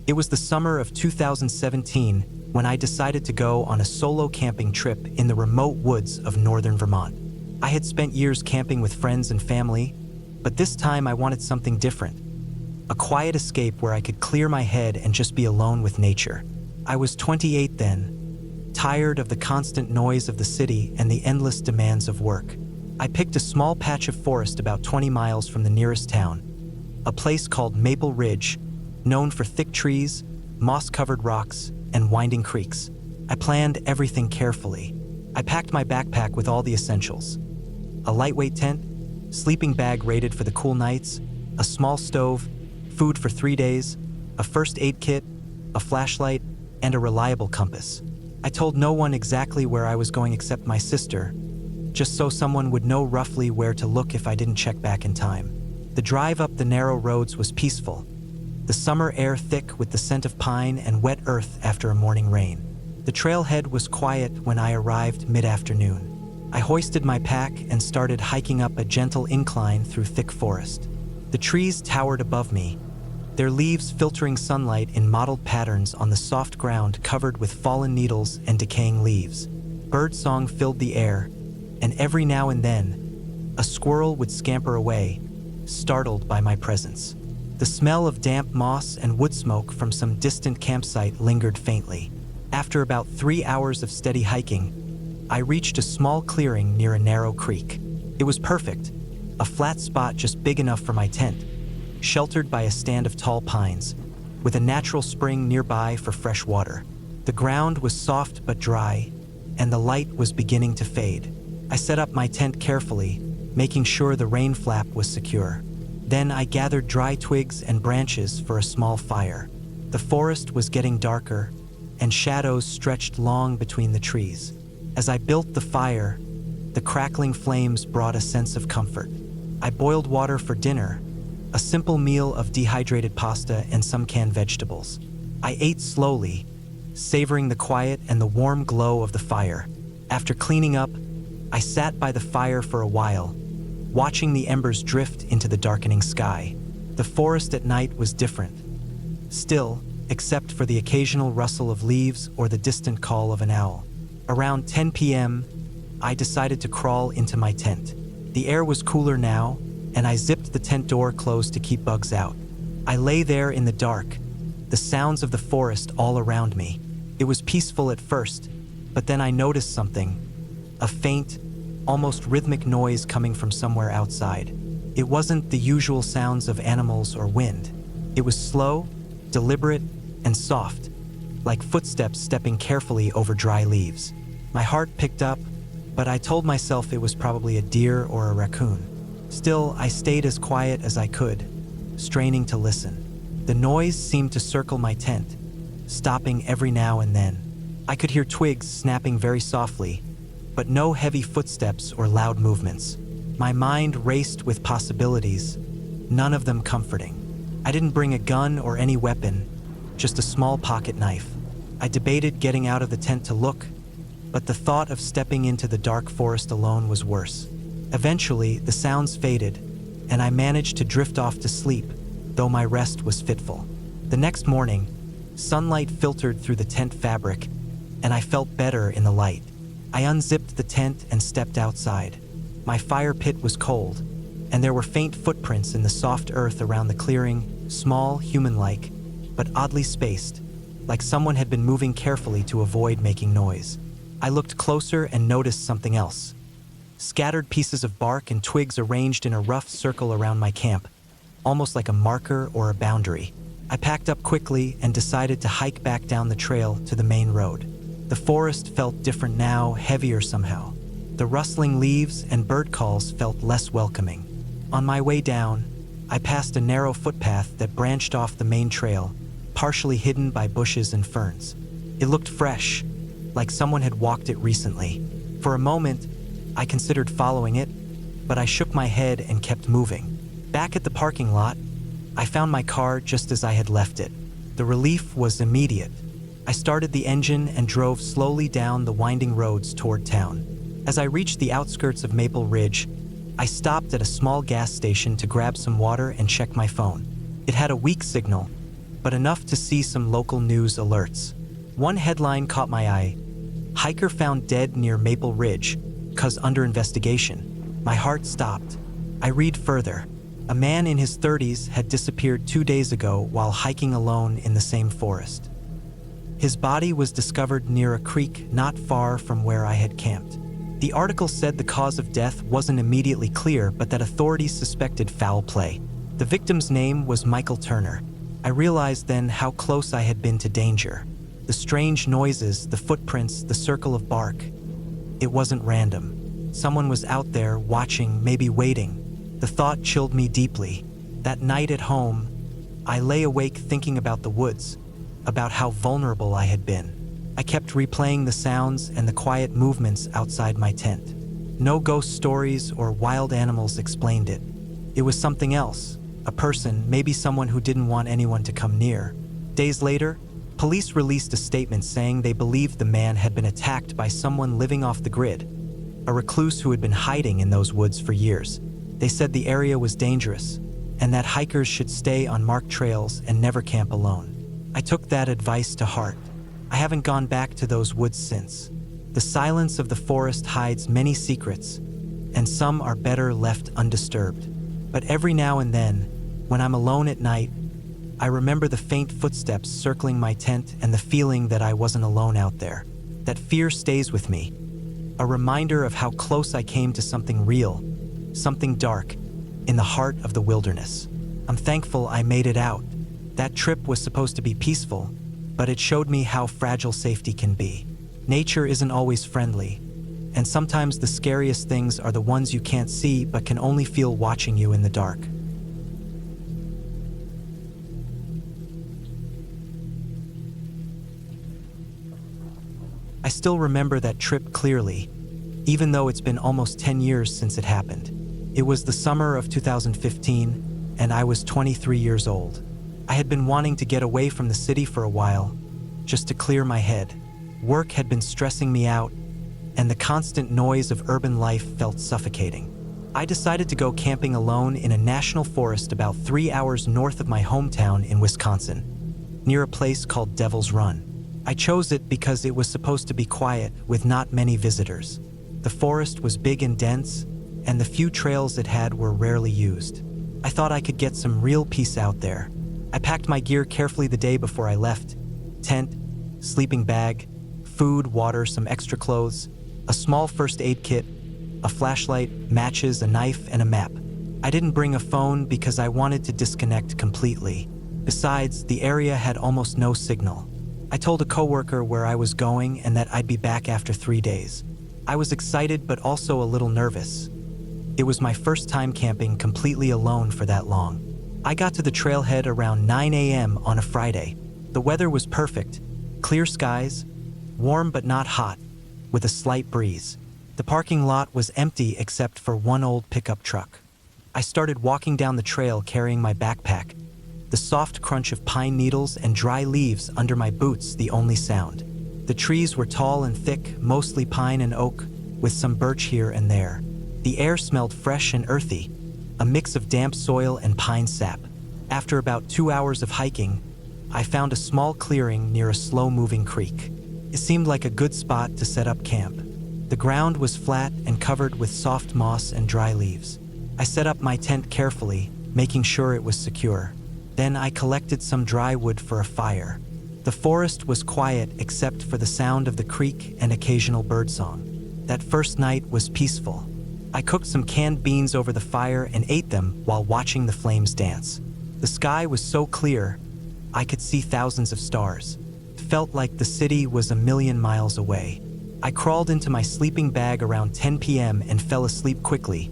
It was the summer of 2017 when I decided to go on a solo camping trip in the remote woods of northern Vermont. I had spent years camping with friends and family, but this time I wanted something different. A quiet escape where I could clear my head and just be alone with nature. I was 28 then, tired of the constant noise of the city and the endless demands of work. I picked a small patch of forest about 20 miles from the nearest town, a place called Maple Ridge, known for thick trees, moss-covered rocks, and winding creeks. I planned everything carefully. I packed my backpack with all the essentials: a lightweight tent, sleeping bag rated for the cool nights, a small stove, food for 3 days, a first aid kit, a flashlight, and a reliable compass. I told no one exactly where I was going except my sister, just so someone would know roughly where to look if I didn't check back in time. The drive up the narrow roads was peaceful, the summer air thick with the scent of pine and wet earth after a morning rain. The trailhead was quiet when I arrived mid-afternoon. I hoisted my pack and started hiking up a gentle incline through thick forest. The trees towered above me, their leaves filtering sunlight in mottled patterns on the soft ground covered with fallen needles and decaying leaves. Birdsong filled the air, and every now and then, a squirrel would scamper away, startled by my presence. The smell of damp moss and wood smoke from some distant campsite lingered faintly. After about 3 hours of steady hiking, I reached a small clearing near a narrow creek. It was perfect, a flat spot just big enough for my tent, sheltered by a stand of tall pines, with a natural spring nearby for fresh water. The ground was soft but dry, and the light was beginning to fade. I set up my tent carefully, making sure the rain flap was secure. Then I gathered dry twigs and branches for a small fire. The forest was getting darker, and shadows stretched long between the trees. As I built the fire, the crackling flames brought a sense of comfort. I boiled water for dinner, a simple meal of dehydrated pasta and some canned vegetables. I ate slowly, savoring the quiet and the warm glow of the fire. After cleaning up, I sat by the fire for a while, watching the embers drift into the darkening sky. The forest at night was different. Still, except for the occasional rustle of leaves or the distant call of an owl. Around 10 p.m., I decided to crawl into my tent. The air was cooler now, and I zipped the tent door closed to keep bugs out. I lay there in the dark, the sounds of the forest all around me. It was peaceful at first, but then I noticed something, a faint, almost rhythmic noise coming from somewhere outside. It wasn't the usual sounds of animals or wind. It was slow, deliberate, and soft, like footsteps stepping carefully over dry leaves. My heart picked up, but I told myself it was probably a deer or a raccoon. Still, I stayed as quiet as I could, straining to listen. The noise seemed to circle my tent, stopping every now and then. I could hear twigs snapping very softly, but no heavy footsteps or loud movements. My mind raced with possibilities, none of them comforting. I didn't bring a gun or any weapon, just a small pocket knife. I debated getting out of the tent to look, but the thought of stepping into the dark forest alone was worse. Eventually, the sounds faded, and I managed to drift off to sleep, though my rest was fitful. The next morning, sunlight filtered through the tent fabric, and I felt better in the light. I unzipped the tent and stepped outside. My fire pit was cold, and there were faint footprints in the soft earth around the clearing, small, human-like, but oddly spaced, like someone had been moving carefully to avoid making noise. I looked closer and noticed something else. Scattered pieces of bark and twigs arranged in a rough circle around my camp, almost like a marker or a boundary. I packed up quickly and decided to hike back down the trail to the main road. The forest felt different now, heavier somehow. The rustling leaves and bird calls felt less welcoming. On my way down, I passed a narrow footpath that branched off the main trail, partially hidden by bushes and ferns. It looked fresh, like someone had walked it recently. For a moment, I considered following it, but I shook my head and kept moving. Back at the parking lot, I found my car just as I had left it. The relief was immediate. I started the engine and drove slowly down the winding roads toward town. As I reached the outskirts of Maple Ridge, I stopped at a small gas station to grab some water and check my phone. It had a weak signal, but enough to see some local news alerts. One headline caught my eye: hiker found dead near Maple Ridge, cause under investigation. My heart stopped. I read further. A man in his 30s had disappeared 2 days ago while hiking alone in the same forest. His body was discovered near a creek not far from where I had camped. The article said the cause of death wasn't immediately clear, but that authorities suspected foul play. The victim's name was Michael Turner. I realized then how close I had been to danger. The strange noises, the footprints, the circle of bark. It wasn't random. Someone was out there watching, maybe waiting. The thought chilled me deeply. That night at home, I lay awake thinking about the woods, about how vulnerable I had been. I kept replaying the sounds and the quiet movements outside my tent. No ghost stories or wild animals explained it. It was something else, a person, maybe someone who didn't want anyone to come near. Days later, police released a statement saying they believed the man had been attacked by someone living off the grid, a recluse who had been hiding in those woods for years. They said the area was dangerous, and that hikers should stay on marked trails and never camp alone. I took that advice to heart. I haven't gone back to those woods since. The silence of the forest hides many secrets, and some are better left undisturbed. But every now and then, when I'm alone at night, I remember the faint footsteps circling my tent and the feeling that I wasn't alone out there. That fear stays with me, a reminder of how close I came to something real, something dark, in the heart of the wilderness. I'm thankful I made it out. That trip was supposed to be peaceful, but it showed me how fragile safety can be. Nature isn't always friendly, and sometimes the scariest things are the ones you can't see but can only feel watching you in the dark. I still remember that trip clearly, even though it's been almost 10 years since it happened. It was the summer of 2015, and I was 23 years old. I had been wanting to get away from the city for a while, just to clear my head. Work had been stressing me out, and the constant noise of urban life felt suffocating. I decided to go camping alone in a national forest about 3 hours north of my hometown in Wisconsin, near a place called Devil's Run. I chose it because it was supposed to be quiet, with not many visitors. The forest was big and dense, and the few trails it had were rarely used. I thought I could get some real peace out there. I packed my gear carefully the day before I left: tent, sleeping bag, food, water, some extra clothes, a small first aid kit, a flashlight, matches, a knife, and a map. I didn't bring a phone because I wanted to disconnect completely. Besides, the area had almost no signal. I told a coworker where I was going and that I'd be back after 3 days. I was excited but also a little nervous. It was my first time camping completely alone for that long. I got to the trailhead around 9 a.m. on a Friday. The weather was perfect, clear skies, warm but not hot, with a slight breeze. The parking lot was empty except for one old pickup truck. I started walking down the trail carrying my backpack, the soft crunch of pine needles and dry leaves under my boots the only sound. The trees were tall and thick, mostly pine and oak, with some birch here and there. The air smelled fresh and earthy, a mix of damp soil and pine sap. After about 2 hours of hiking, I found a small clearing near a slow-moving creek. It seemed like a good spot to set up camp. The ground was flat and covered with soft moss and dry leaves. I set up my tent carefully, making sure it was secure. Then I collected some dry wood for a fire. The forest was quiet except for the sound of the creek and occasional birdsong. That first night was peaceful. I cooked some canned beans over the fire and ate them while watching the flames dance. The sky was so clear, I could see thousands of stars. It felt like the city was a million miles away. I crawled into my sleeping bag around 10 p.m. and fell asleep quickly,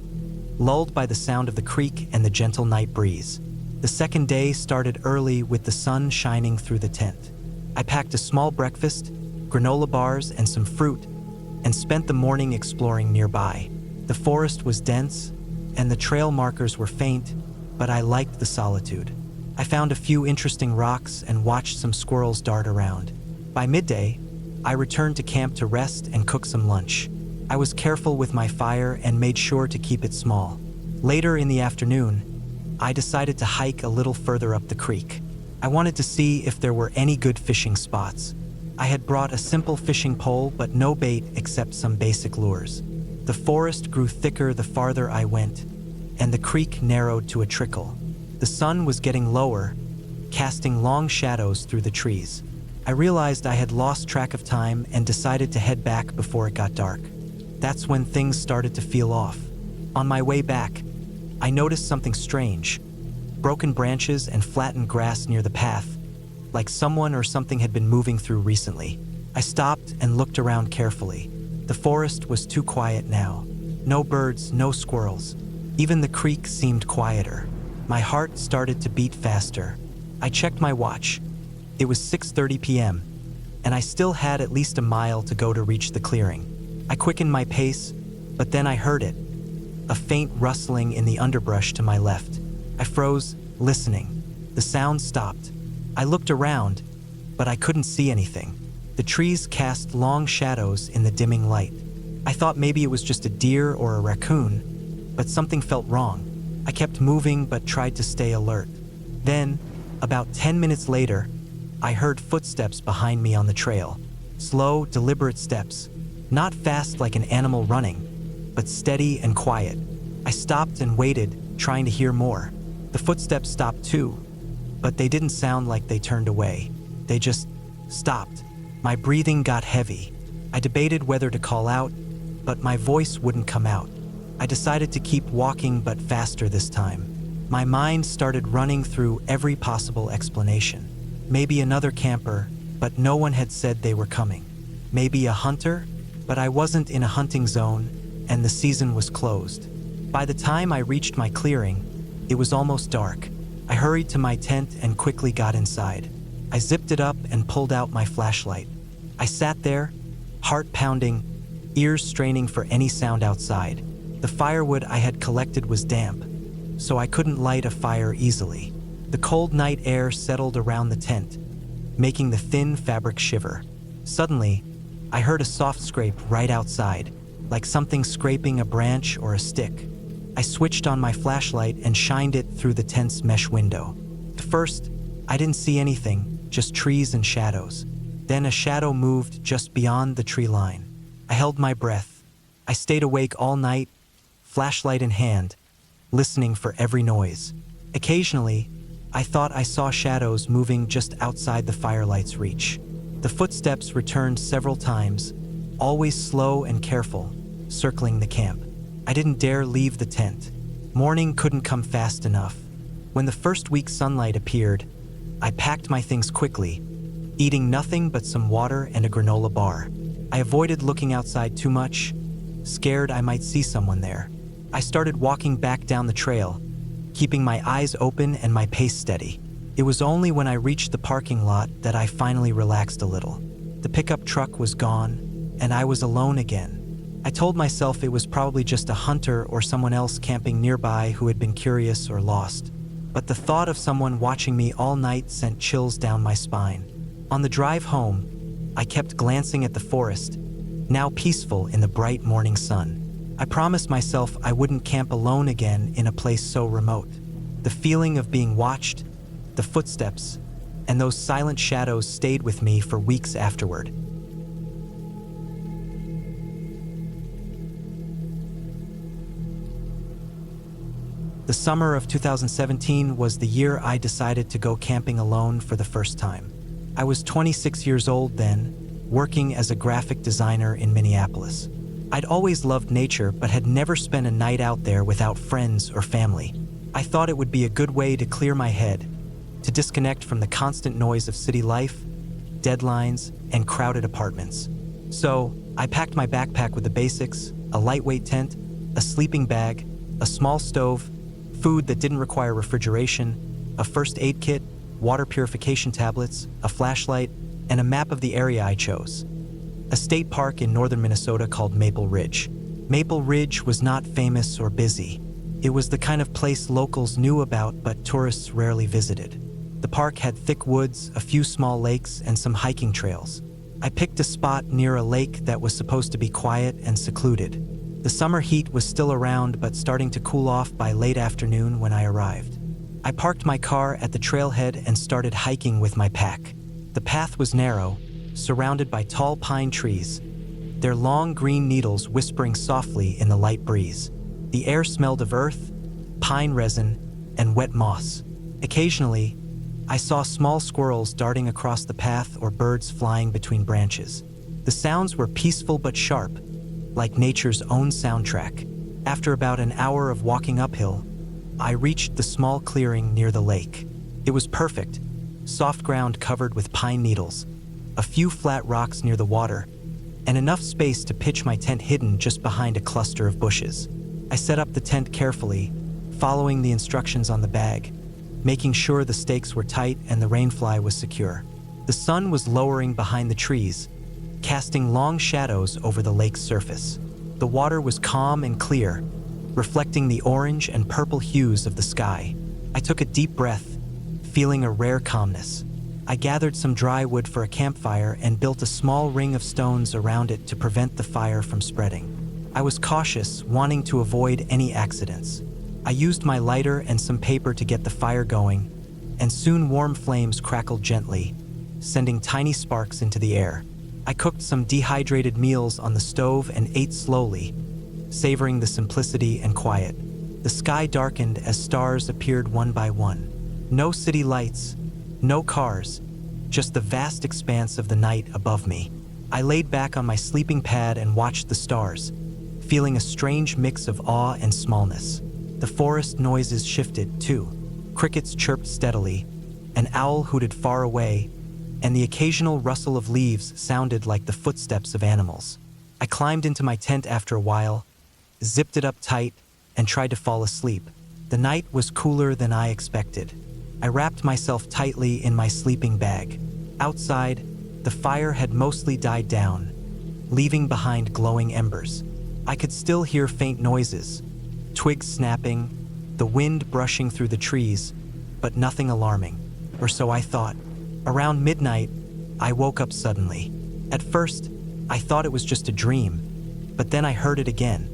lulled by the sound of the creek and the gentle night breeze. The second day started early with the sun shining through the tent. I packed a small breakfast, granola bars, and some fruit, and spent the morning exploring nearby. The forest was dense, and the trail markers were faint, but I liked the solitude. I found a few interesting rocks and watched some squirrels dart around. By midday, I returned to camp to rest and cook some lunch. I was careful with my fire and made sure to keep it small. Later in the afternoon, I decided to hike a little further up the creek. I wanted to see if there were any good fishing spots. I had brought a simple fishing pole, but no bait except some basic lures. The forest grew thicker the farther I went, and the creek narrowed to a trickle. The sun was getting lower, casting long shadows through the trees. I realized I had lost track of time and decided to head back before it got dark. That's when things started to feel off. On my way back, I noticed something strange. Broken branches and flattened grass near the path, like someone or something had been moving through recently. I stopped and looked around carefully. The forest was too quiet now. No birds, no squirrels. Even the creek seemed quieter. My heart started to beat faster. I checked my watch. It was 6:30 p.m., and I still had at least a mile to go to reach the clearing. I quickened my pace, but then I heard it. A faint rustling in the underbrush to my left. I froze, listening. The sound stopped. I looked around, but I couldn't see anything. The trees cast long shadows in the dimming light. I thought maybe it was just a deer or a raccoon, but something felt wrong. I kept moving but tried to stay alert. Then, about 10 minutes later, I heard footsteps behind me on the trail. Slow, deliberate steps. Not fast like an animal running, but steady and quiet. I stopped and waited, trying to hear more. The footsteps stopped too, but they didn't sound like they turned away. They just stopped. My breathing got heavy. I debated whether to call out, but my voice wouldn't come out. I decided to keep walking, but faster this time. My mind started running through every possible explanation. Maybe another camper, but no one had said they were coming. Maybe a hunter, but I wasn't in a hunting zone, and the season was closed. By the time I reached my clearing, it was almost dark. I hurried to my tent and quickly got inside. I zipped it up and pulled out my flashlight. I sat there, heart pounding, ears straining for any sound outside. The firewood I had collected was damp, so I couldn't light a fire easily. The cold night air settled around the tent, making the thin fabric shiver. Suddenly, I heard a soft scrape right outside, like something scraping a branch or a stick. I switched on my flashlight and shined it through the tent's mesh window. At first, I didn't see anything, just trees and shadows. Then a shadow moved just beyond the tree line. I held my breath. I stayed awake all night, flashlight in hand, listening for every noise. Occasionally, I thought I saw shadows moving just outside the firelight's reach. The footsteps returned several times, always slow and careful, circling the camp. I didn't dare leave the tent. Morning couldn't come fast enough. When the first week sunlight appeared, I packed my things quickly, eating nothing but some water and a granola bar. I avoided looking outside too much, scared I might see someone there. I started walking back down the trail, keeping my eyes open and my pace steady. It was only when I reached the parking lot that I finally relaxed a little. The pickup truck was gone, and I was alone again. I told myself it was probably just a hunter or someone else camping nearby who had been curious or lost. But the thought of someone watching me all night sent chills down my spine. On the drive home, I kept glancing at the forest, now peaceful in the bright morning sun. I promised myself I wouldn't camp alone again in a place so remote. The feeling of being watched, the footsteps, and those silent shadows stayed with me for weeks afterward. The summer of 2017 was the year I decided to go camping alone for the first time. I was 26 years old then, working as a graphic designer in Minneapolis. I'd always loved nature but had never spent a night out there without friends or family. I thought it would be a good way to clear my head, to disconnect from the constant noise of city life, deadlines, and crowded apartments. So, I packed my backpack with the basics, a lightweight tent, a sleeping bag, a small stove, food that didn't require refrigeration, a first aid kit, water purification tablets, a flashlight, and a map of the area I chose. A state park in northern Minnesota called Maple Ridge. Maple Ridge was not famous or busy. It was the kind of place locals knew about but tourists rarely visited. The park had thick woods, a few small lakes, and some hiking trails. I picked a spot near a lake that was supposed to be quiet and secluded. The summer heat was still around but starting to cool off by late afternoon when I arrived. I parked my car at the trailhead and started hiking with my pack. The path was narrow, surrounded by tall pine trees, their long green needles whispering softly in the light breeze. The air smelled of earth, pine resin, and wet moss. Occasionally, I saw small squirrels darting across the path or birds flying between branches. The sounds were peaceful but sharp, like nature's own soundtrack. After about an hour of walking uphill, I reached the small clearing near the lake. It was perfect, soft ground covered with pine needles, a few flat rocks near the water, and enough space to pitch my tent hidden just behind a cluster of bushes. I set up the tent carefully, following the instructions on the bag, making sure the stakes were tight and the rainfly was secure. The sun was lowering behind the trees, casting long shadows over the lake's surface. The water was calm and clear, reflecting the orange and purple hues of the sky. I took a deep breath, feeling a rare calmness. I gathered some dry wood for a campfire and built a small ring of stones around it to prevent the fire from spreading. I was cautious, wanting to avoid any accidents. I used my lighter and some paper to get the fire going, and soon warm flames crackled gently, sending tiny sparks into the air. I cooked some dehydrated meals on the stove and ate slowly, savoring the simplicity and quiet. The sky darkened as stars appeared one by one. No city lights, no cars, just the vast expanse of the night above me. I laid back on my sleeping pad and watched the stars, feeling a strange mix of awe and smallness. The forest noises shifted, too. Crickets chirped steadily, an owl hooted far away, and the occasional rustle of leaves sounded like the footsteps of animals. I climbed into my tent after a while, zipped it up tight, and tried to fall asleep. The night was cooler than I expected. I wrapped myself tightly in my sleeping bag. Outside, the fire had mostly died down, leaving behind glowing embers. I could still hear faint noises, twigs snapping, the wind brushing through the trees, but nothing alarming, or so I thought. Around midnight, I woke up suddenly. At first, I thought it was just a dream, but then I heard it again,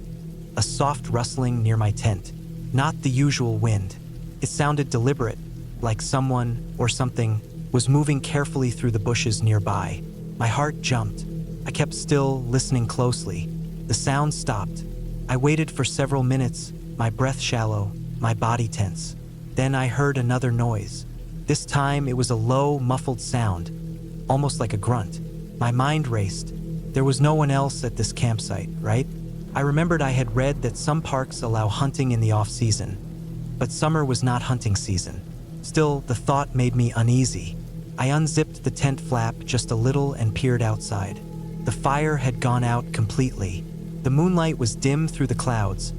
a soft rustling near my tent. Not the usual wind. It sounded deliberate, like someone or something was moving carefully through the bushes nearby. My heart jumped. I kept still, listening closely. The sound stopped. I waited for several minutes, my breath shallow, my body tense. Then I heard another noise. This time it was a low, muffled sound, almost like a grunt. My mind raced. There was no one else at this campsite, right? I remembered I had read that some parks allow hunting in the off-season, but summer was not hunting season. Still, the thought made me uneasy. I unzipped the tent flap just a little and peered outside. The fire had gone out completely. The moonlight was dim through the clouds,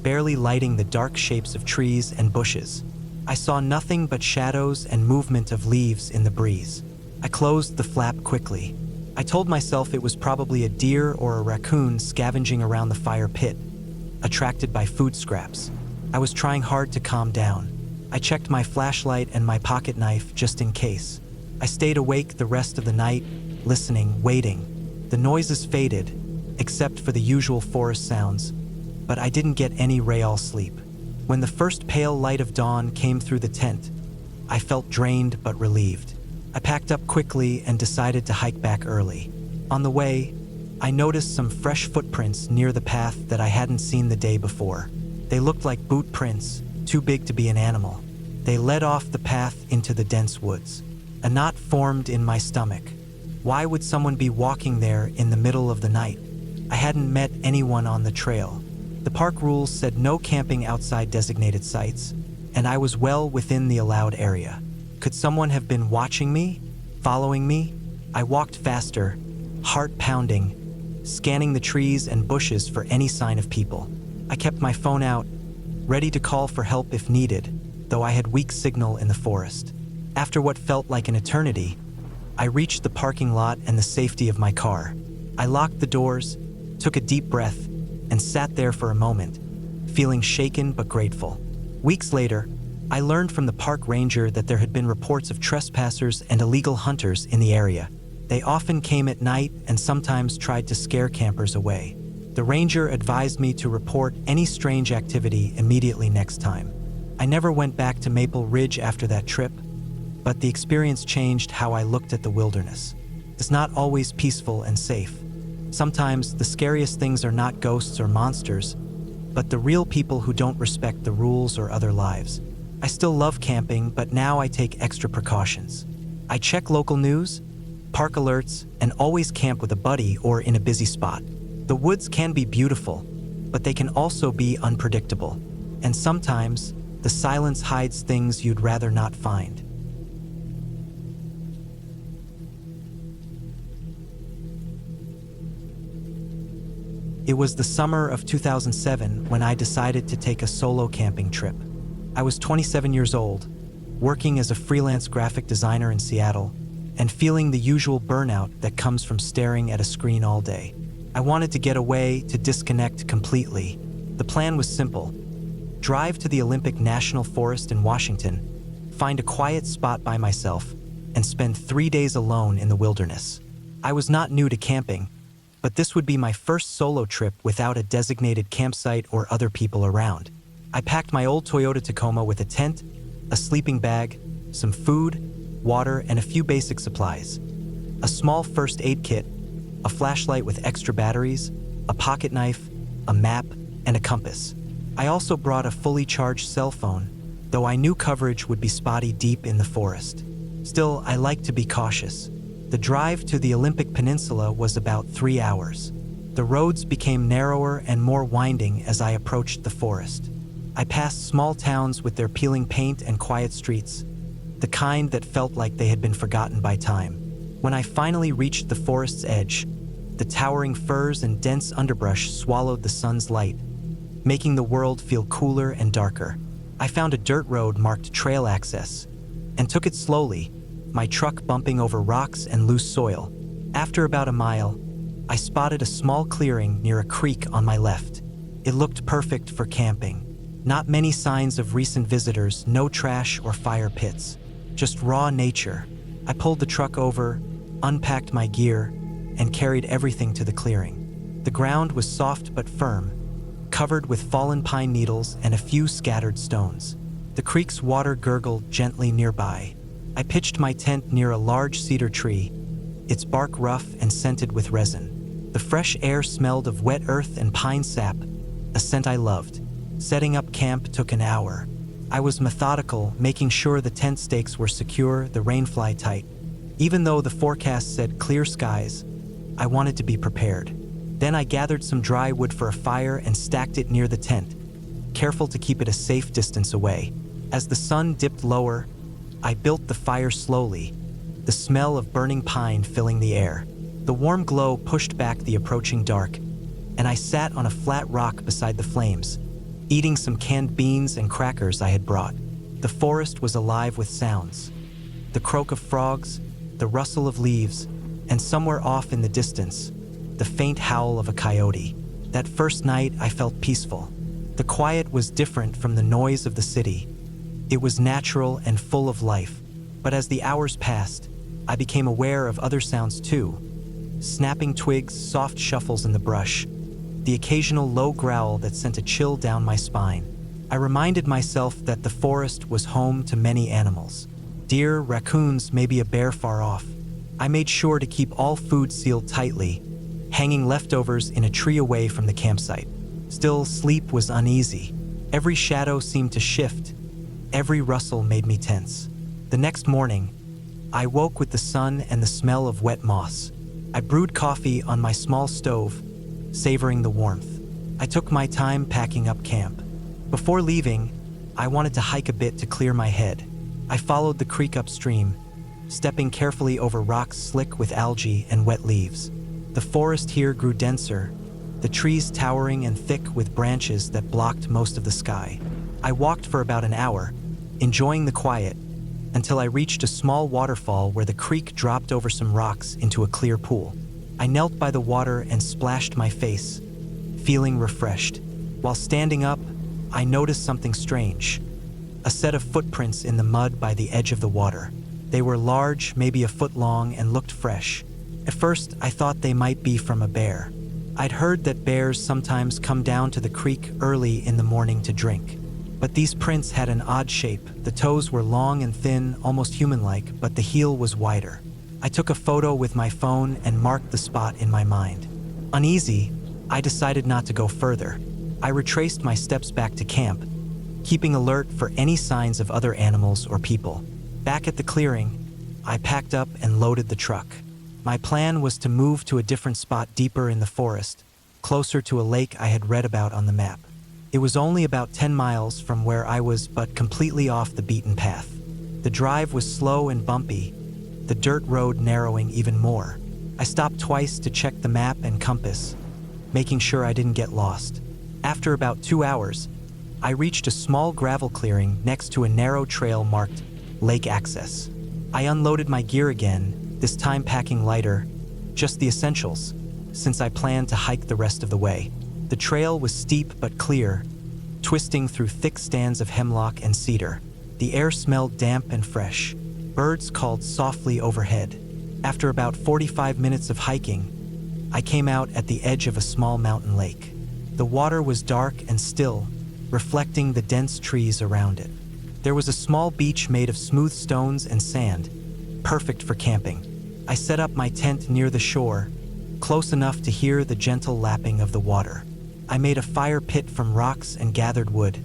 barely lighting the dark shapes of trees and bushes. I saw nothing but shadows and movement of leaves in the breeze. I closed the flap quickly. I told myself it was probably a deer or a raccoon scavenging around the fire pit, attracted by food scraps. I was trying hard to calm down. I checked my flashlight and my pocket knife just in case. I stayed awake the rest of the night, listening, waiting. The noises faded, except for the usual forest sounds, but I didn't get any real sleep. When the first pale light of dawn came through the tent, I felt drained but relieved. I packed up quickly and decided to hike back early. On the way, I noticed some fresh footprints near the path that I hadn't seen the day before. They looked like boot prints, too big to be an animal. They led off the path into the dense woods. A knot formed in my stomach. Why would someone be walking there in the middle of the night? I hadn't met anyone on the trail. The park rules said no camping outside designated sites, and I was well within the allowed area. Could someone have been watching me? Following me? I walked faster, heart pounding, scanning the trees and bushes for any sign of people. I kept my phone out, ready to call for help if needed, though I had weak signal in the forest. After what felt like an eternity, I reached the parking lot and the safety of my car. I locked the doors, took a deep breath, and sat there for a moment, feeling shaken but grateful. Weeks later, I learned from the park ranger that there had been reports of trespassers and illegal hunters in the area. They often came at night and sometimes tried to scare campers away. The ranger advised me to report any strange activity immediately next time. I never went back to Maple Ridge after that trip, but the experience changed how I looked at the wilderness. It's not always peaceful and safe. Sometimes the scariest things are not ghosts or monsters, but the real people who don't respect the rules or other lives. I still love camping, but now I take extra precautions. I check local news, park alerts, and always camp with a buddy or in a busy spot. The woods can be beautiful, but they can also be unpredictable. And sometimes, the silence hides things you'd rather not find. It was the summer of 2007 when I decided to take a solo camping trip. I was 27 years old, working as a freelance graphic designer in Seattle, and feeling the usual burnout that comes from staring at a screen all day. I wanted to get away, to disconnect completely. The plan was simple: drive to the Olympic National Forest in Washington, find a quiet spot by myself, and spend 3 days alone in the wilderness. I was not new to camping, but this would be my first solo trip without a designated campsite or other people around. I packed my old Toyota Tacoma with a tent, a sleeping bag, some food, water, and a few basic supplies. A small first aid kit, a flashlight with extra batteries, a pocket knife, a map, and a compass. I also brought a fully charged cell phone, though I knew coverage would be spotty deep in the forest. Still, I like to be cautious. The drive to the Olympic Peninsula was about 3 hours. The roads became narrower and more winding as I approached the forest. I passed small towns with their peeling paint and quiet streets, the kind that felt like they had been forgotten by time. When I finally reached the forest's edge, the towering firs and dense underbrush swallowed the sun's light, making the world feel cooler and darker. I found a dirt road marked trail access and took it slowly, my truck bumping over rocks and loose soil. After about a mile, I spotted a small clearing near a creek on my left. It looked perfect for camping. Not many signs of recent visitors, no trash or fire pits, just raw nature. I pulled the truck over, unpacked my gear, and carried everything to the clearing. The ground was soft but firm, covered with fallen pine needles and a few scattered stones. The creek's water gurgled gently nearby. I pitched my tent near a large cedar tree, its bark rough and scented with resin. The fresh air smelled of wet earth and pine sap, a scent I loved. Setting up camp took an hour. I was methodical, making sure the tent stakes were secure, the rainfly tight. Even though the forecast said clear skies, I wanted to be prepared. Then I gathered some dry wood for a fire and stacked it near the tent, careful to keep it a safe distance away. As the sun dipped lower, I built the fire slowly, the smell of burning pine filling the air. The warm glow pushed back the approaching dark, and I sat on a flat rock beside the flames, eating some canned beans and crackers I had brought. The forest was alive with sounds: the croak of frogs, the rustle of leaves, and somewhere off in the distance, the faint howl of a coyote. That first night I felt peaceful. The quiet was different from the noise of the city. It was natural and full of life. But as the hours passed, I became aware of other sounds too: snapping twigs, soft shuffles in the brush, the occasional low growl that sent a chill down my spine. I reminded myself that the forest was home to many animals: deer, raccoons, maybe a bear far off. I made sure to keep all food sealed tightly, hanging leftovers in a tree away from the campsite. Still, sleep was uneasy. Every shadow seemed to shift. Every rustle made me tense. The next morning, I woke with the sun and the smell of wet moss. I brewed coffee on my small stove, savoring the warmth. I took my time packing up camp. Before leaving, I wanted to hike a bit to clear my head. I followed the creek upstream, stepping carefully over rocks slick with algae and wet leaves. The forest here grew denser, the trees towering and thick with branches that blocked most of the sky. I walked for about an hour, enjoying the quiet, until I reached a small waterfall where the creek dropped over some rocks into a clear pool. I knelt by the water and splashed my face, feeling refreshed. While standing up, I noticed something strange: a set of footprints in the mud by the edge of the water. They were large, maybe a foot long, and looked fresh. At first, I thought they might be from a bear. I'd heard that bears sometimes come down to the creek early in the morning to drink. But these prints had an odd shape. The toes were long and thin, almost human-like, but the heel was wider. I took a photo with my phone and marked the spot in my mind. Uneasy, I decided not to go further. I retraced my steps back to camp, keeping alert for any signs of other animals or people. Back at the clearing, I packed up and loaded the truck. My plan was to move to a different spot deeper in the forest, closer to a lake I had read about on the map. It was only about 10 miles from where I was, but completely off the beaten path. The drive was slow and bumpy, the dirt road narrowing even more. I stopped twice to check the map and compass, making sure I didn't get lost. After about 2 hours, I reached a small gravel clearing next to a narrow trail marked Lake Access. I unloaded my gear again, this time packing lighter, just the essentials, since I planned to hike the rest of the way. The trail was steep but clear, twisting through thick stands of hemlock and cedar. The air smelled damp and fresh. Birds called softly overhead. After about 45 minutes of hiking, I came out at the edge of a small mountain lake. The water was dark and still, reflecting the dense trees around it. There was a small beach made of smooth stones and sand, perfect for camping. I set up my tent near the shore, close enough to hear the gentle lapping of the water. I made a fire pit from rocks and gathered wood,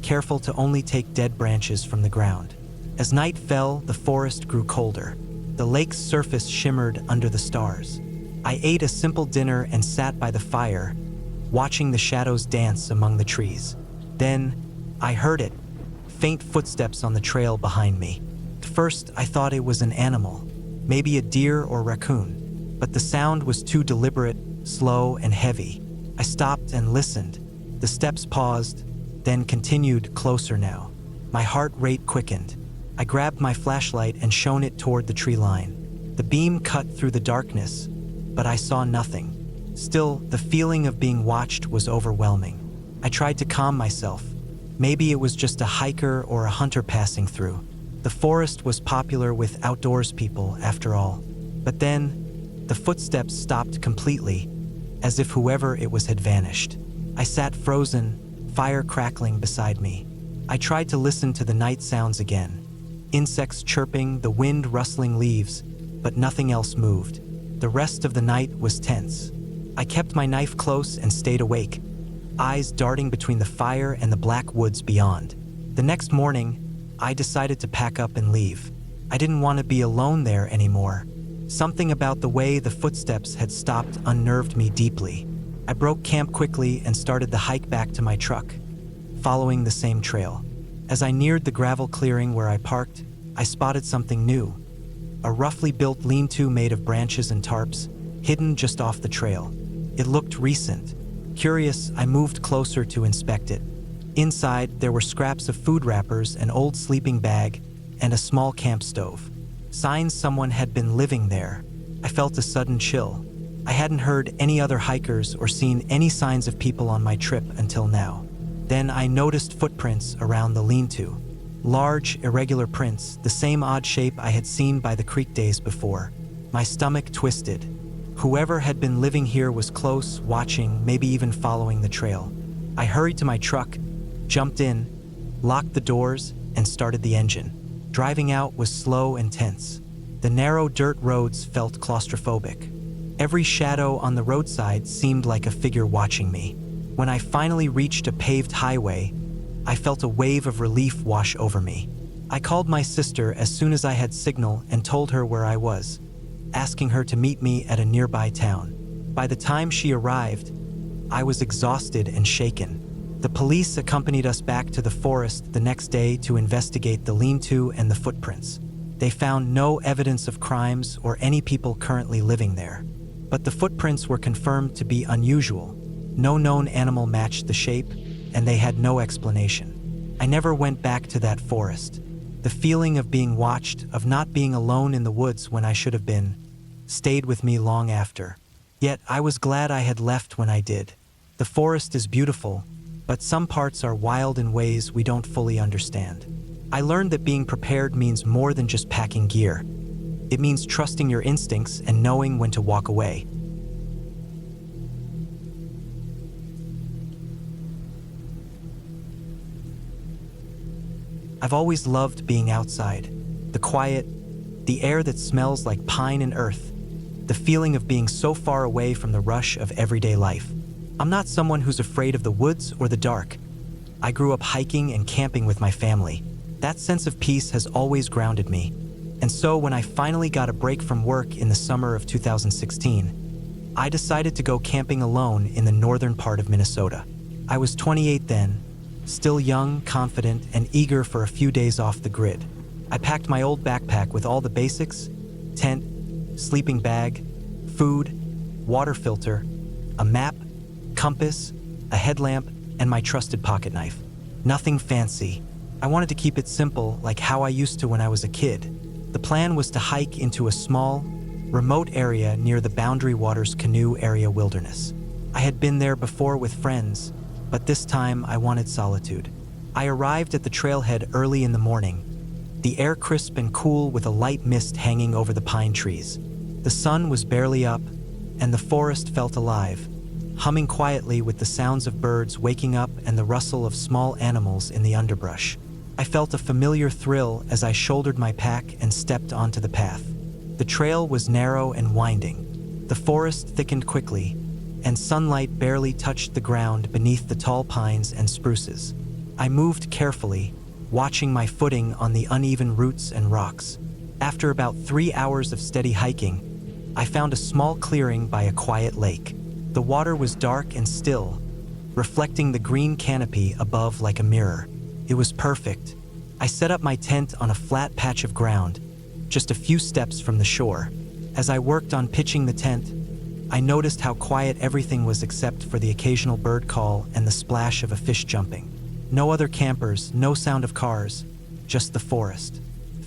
careful to only take dead branches from the ground. As night fell, the forest grew colder. The lake's surface shimmered under the stars. I ate a simple dinner and sat by the fire, watching the shadows dance among the trees. Then, I heard it, faint footsteps on the trail behind me. At first, I thought it was an animal, maybe a deer or raccoon, but the sound was too deliberate, slow, and heavy. I stopped and listened. The steps paused, then continued closer now. My heart rate quickened. I grabbed my flashlight and shone it toward the tree line. The beam cut through the darkness, but I saw nothing. Still, the feeling of being watched was overwhelming. I tried to calm myself. Maybe it was just a hiker or a hunter passing through. The forest was popular with outdoors people, after all. But then, the footsteps stopped completely, as if whoever it was had vanished. I sat frozen, fire crackling beside me. I tried to listen to the night sounds again. Insects chirping, the wind rustling leaves, but nothing else moved. The rest of the night was tense. I kept my knife close and stayed awake, eyes darting between the fire and the black woods beyond. The next morning, I decided to pack up and leave. I didn't want to be alone there anymore. Something about the way the footsteps had stopped unnerved me deeply. I broke camp quickly and started the hike back to my truck, following the same trail. As I neared the gravel clearing where I parked, I spotted something new. A roughly built lean-to made of branches and tarps, hidden just off the trail. It looked recent. Curious, I moved closer to inspect it. Inside, there were scraps of food wrappers, an old sleeping bag, and a small camp stove. Signs someone had been living there. I felt a sudden chill. I hadn't heard any other hikers or seen any signs of people on my trip until now. Then I noticed footprints around the lean-to. Large, irregular prints, the same odd shape I had seen by the creek days before. My stomach twisted. Whoever had been living here was close, watching, maybe even following the trail. I hurried to my truck, jumped in, locked the doors, and started the engine. Driving out was slow and tense. The narrow dirt roads felt claustrophobic. Every shadow on the roadside seemed like a figure watching me. When I finally reached a paved highway, I felt a wave of relief wash over me. I called my sister as soon as I had signal and told her where I was, asking her to meet me at a nearby town. By the time she arrived, I was exhausted and shaken. The police accompanied us back to the forest the next day to investigate the lean-to and the footprints. They found no evidence of crimes or any people currently living there. But the footprints were confirmed to be unusual. No known animal matched the shape, and they had no explanation. I never went back to that forest. The feeling of being watched, of not being alone in the woods when I should have been, stayed with me long after. Yet I was glad I had left when I did. The forest is beautiful, but some parts are wild in ways we don't fully understand. I learned that being prepared means more than just packing gear. It means trusting your instincts and knowing when to walk away. I've always loved being outside. The quiet, the air that smells like pine and earth, the feeling of being so far away from the rush of everyday life. I'm not someone who's afraid of the woods or the dark. I grew up hiking and camping with my family. That sense of peace has always grounded me. And so when I finally got a break from work in the summer of 2016, I decided to go camping alone in the northern part of Minnesota. I was 28 then, still young, confident, and eager for a few days off the grid. I packed my old backpack with all the basics: tent, sleeping bag, food, water filter, a map, compass, a headlamp, and my trusted pocket knife. Nothing fancy. I wanted to keep it simple, like how I used to when I was a kid. The plan was to hike into a small, remote area near the Boundary Waters Canoe Area Wilderness. I had been there before with friends, but this time I wanted solitude. I arrived at the trailhead early in the morning, the air crisp and cool with a light mist hanging over the pine trees. The sun was barely up, and the forest felt alive, humming quietly with the sounds of birds waking up and the rustle of small animals in the underbrush. I felt a familiar thrill as I shouldered my pack and stepped onto the path. The trail was narrow and winding. The forest thickened quickly, and sunlight barely touched the ground beneath the tall pines and spruces. I moved carefully, watching my footing on the uneven roots and rocks. After about 3 hours of steady hiking, I found a small clearing by a quiet lake. The water was dark and still, reflecting the green canopy above like a mirror. It was perfect. I set up my tent on a flat patch of ground, just a few steps from the shore. As I worked on pitching the tent, I noticed how quiet everything was except for the occasional bird call and the splash of a fish jumping. No other campers, no sound of cars, just the forest.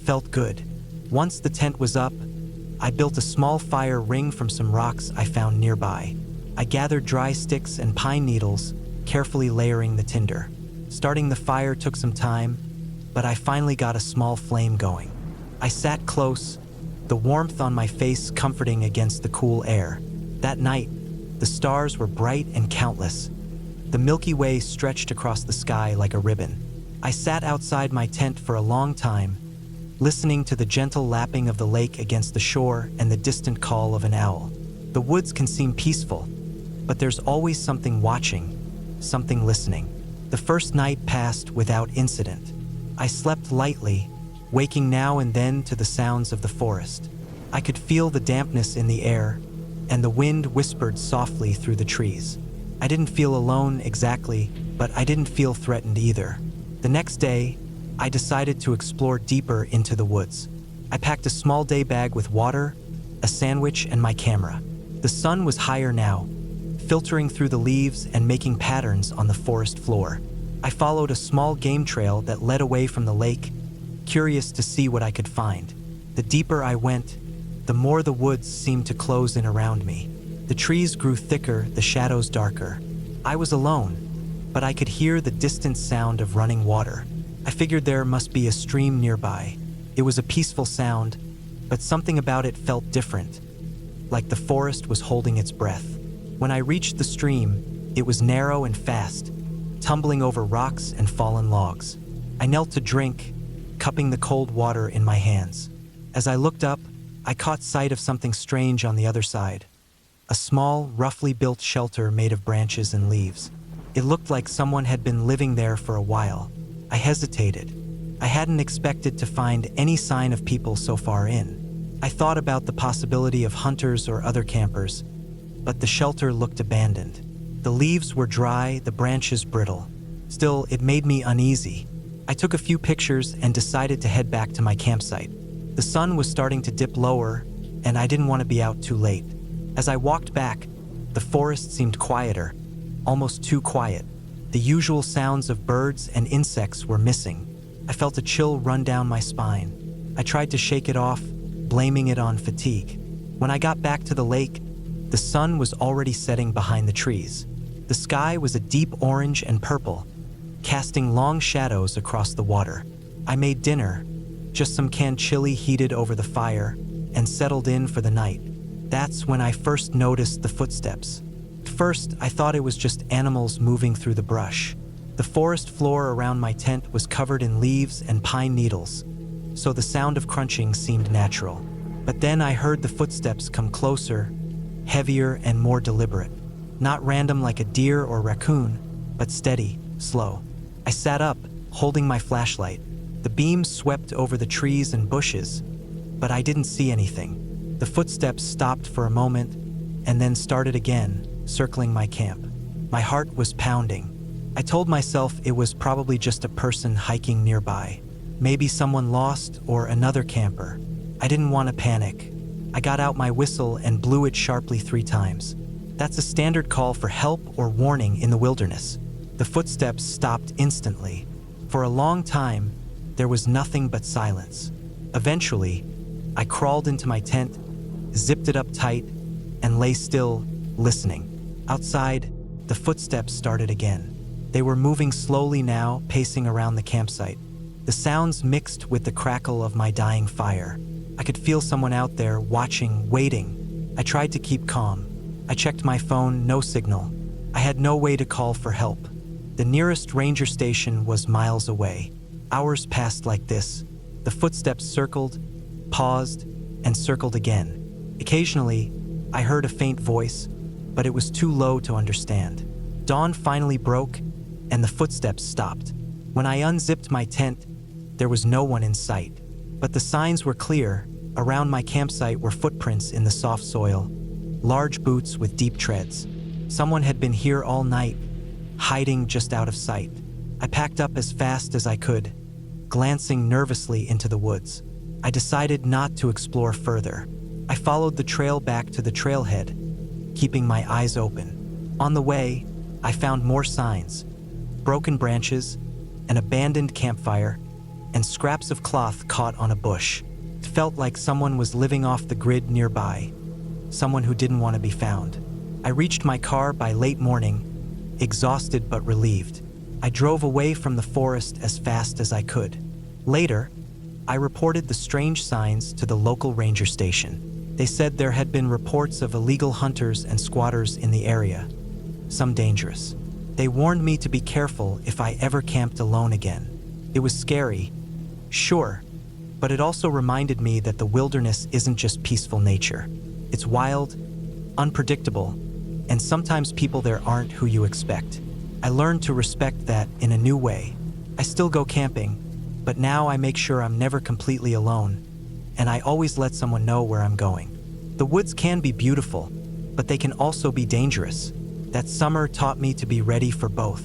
Felt good. Once the tent was up, I built a small fire ring from some rocks I found nearby. I gathered dry sticks and pine needles, carefully layering the tinder. Starting the fire took some time, but I finally got a small flame going. I sat close, the warmth on my face comforting against the cool air. That night, the stars were bright and countless. The Milky Way stretched across the sky like a ribbon. I sat outside my tent for a long time, listening to the gentle lapping of the lake against the shore and the distant call of an owl. The woods can seem peaceful, but there's always something watching, something listening. The first night passed without incident. I slept lightly, waking now and then to the sounds of the forest. I could feel the dampness in the air, and the wind whispered softly through the trees. I didn't feel alone exactly, but I didn't feel threatened either. The next day, I decided to explore deeper into the woods. I packed a small day bag with water, a sandwich, and my camera. The sun was higher now, filtering through the leaves and making patterns on the forest floor. I followed a small game trail that led away from the lake, curious to see what I could find. The deeper I went, the more the woods seemed to close in around me. The trees grew thicker, the shadows darker. I was alone, but I could hear the distant sound of running water. I figured there must be a stream nearby. It was a peaceful sound, but something about it felt different, like the forest was holding its breath. When I reached the stream, it was narrow and fast, tumbling over rocks and fallen logs. I knelt to drink, cupping the cold water in my hands. As I looked up, I caught sight of something strange on the other side. A small, roughly built shelter made of branches and leaves. It looked like someone had been living there for a while. I hesitated. I hadn't expected to find any sign of people so far in. I thought about the possibility of hunters or other campers, but the shelter looked abandoned. The leaves were dry, the branches brittle. Still, it made me uneasy. I took a few pictures and decided to head back to my campsite. The sun was starting to dip lower, and I didn't want to be out too late. As I walked back, the forest seemed quieter, almost too quiet. The usual sounds of birds and insects were missing. I felt a chill run down my spine. I tried to shake it off, blaming it on fatigue. When I got back to the lake, the sun was already setting behind the trees. The sky was a deep orange and purple, casting long shadows across the water. I made dinner, just some canned chili heated over the fire, and settled in for the night. That's when I first noticed the footsteps. At first, I thought it was just animals moving through the brush. The The forest floor around my tent was covered in leaves and pine needles, so the sound of crunching seemed natural. But then I heard the footsteps come closer, heavier and more deliberate. Not random like a deer or raccoon, but steady, slow. I sat up, holding my flashlight. The beam swept over the trees and bushes, but I didn't see anything. The footsteps stopped for a moment and then started again, circling my camp. My heart was pounding. I told myself it was probably just a person hiking nearby. Maybe someone lost or another camper. I didn't want to panic. I got out my whistle and blew it sharply 3 times. That's a standard call for help or warning in the wilderness. The footsteps stopped instantly. For a long time, there was nothing but silence. Eventually, I crawled into my tent, zipped it up tight, and lay still, listening. Outside, the footsteps started again. They were moving slowly now, pacing around the campsite. The sounds mixed with the crackle of my dying fire. I could feel someone out there, watching, waiting. I tried to keep calm. I checked my phone, no signal. I had no way to call for help. The nearest ranger station was miles away. Hours passed like this. The footsteps circled, paused, and circled again. Occasionally, I heard a faint voice, but it was too low to understand. Dawn finally broke, and the footsteps stopped. When I unzipped my tent, there was no one in sight. But the signs were clear. Around my campsite were footprints in the soft soil, large boots with deep treads. Someone had been here all night, hiding just out of sight. I packed up as fast as I could, glancing nervously into the woods. I decided not to explore further. I followed the trail back to the trailhead, keeping my eyes open. On the way, I found more signs: broken branches, an abandoned campfire, and scraps of cloth caught on a bush. It felt like someone was living off the grid nearby, someone who didn't want to be found. I reached my car by late morning, exhausted but relieved. I drove away from the forest as fast as I could. Later, I reported the strange signs to the local ranger station. They said there had been reports of illegal hunters and squatters in the area, some dangerous. They warned me to be careful if I ever camped alone again. It was scary, sure, but it also reminded me that the wilderness isn't just peaceful nature. It's wild, unpredictable, and sometimes people there aren't who you expect. I learned to respect that in a new way. I still go camping, but now I make sure I'm never completely alone, and I always let someone know where I'm going. The woods can be beautiful, but they can also be dangerous. That summer taught me to be ready for both.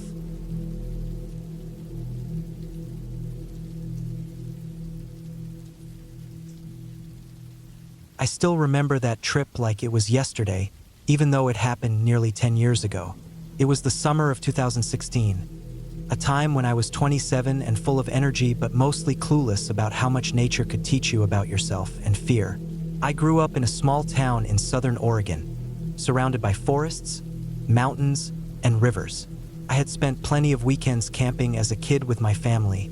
I still remember that trip like it was yesterday, even though it happened nearly 10 years ago. It was the summer of 2016, a time when I was 27 and full of energy but mostly clueless about how much nature could teach you about yourself and fear. I grew up in a small town in southern Oregon, surrounded by forests, mountains, and rivers. I had spent plenty of weekends camping as a kid with my family,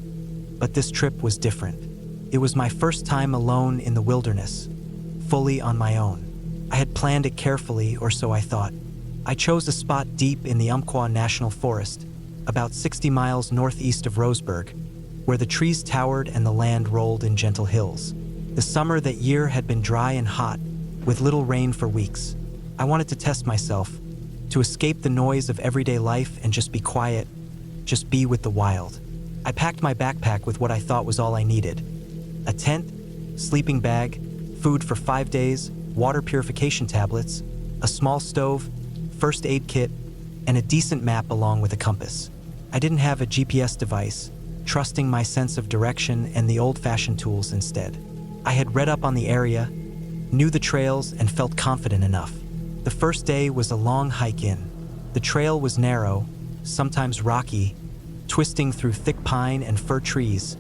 but this trip was different. It was my first time alone in the wilderness, fully on my own. I had planned it carefully, or so I thought. I chose a spot deep in the Umpqua National Forest, about 60 miles northeast of Roseburg, where the trees towered and the land rolled in gentle hills. The summer that year had been dry and hot, with little rain for weeks. I wanted to test myself, to escape the noise of everyday life and just be quiet, just be with the wild. I packed my backpack with what I thought was all I needed: a tent, sleeping bag, food for 5 days, water purification tablets, a small stove, first aid kit, and a decent map along with a compass. I didn't have a GPS device, trusting my sense of direction and the old-fashioned tools instead. I had read up on the area, knew the trails, and felt confident enough. The first day was a long hike in. The trail was narrow, sometimes rocky, twisting through thick pine and fir trees,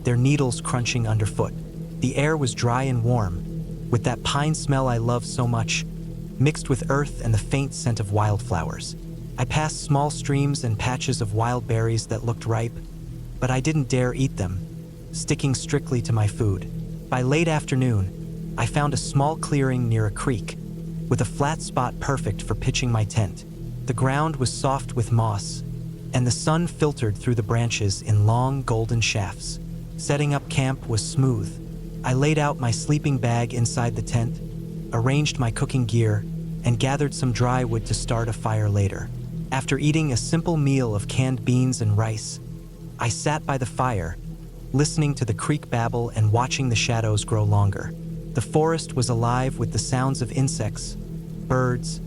their needles crunching underfoot. The air was dry and warm, with that pine smell I love so much, mixed with earth and the faint scent of wildflowers. I passed small streams and patches of wild berries that looked ripe, but I didn't dare eat them, sticking strictly to my food. By late afternoon, I found a small clearing near a creek, with a flat spot perfect for pitching my tent. The ground was soft with moss, and the sun filtered through the branches in long golden shafts. Setting up camp was smooth. I laid out my sleeping bag inside the tent, arranged my cooking gear, and gathered some dry wood to start a fire later. After eating a simple meal of canned beans and rice, I sat by the fire, listening to the creek babble and watching the shadows grow longer. The forest was alive with the sounds of insects, birds,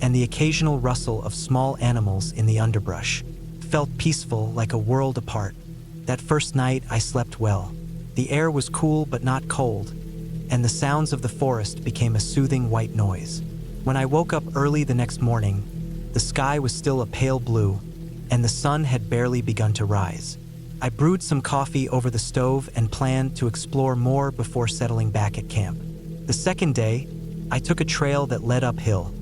and the occasional rustle of small animals in the underbrush. Felt peaceful, like a world apart. That first night, I slept well. The air was cool but not cold, and the sounds of the forest became a soothing white noise. When I woke up early the next morning, the sky was still a pale blue, and the sun had barely begun to rise. I brewed some coffee over the stove and planned to explore more before settling back at camp. The second day, I took a trail that led uphill,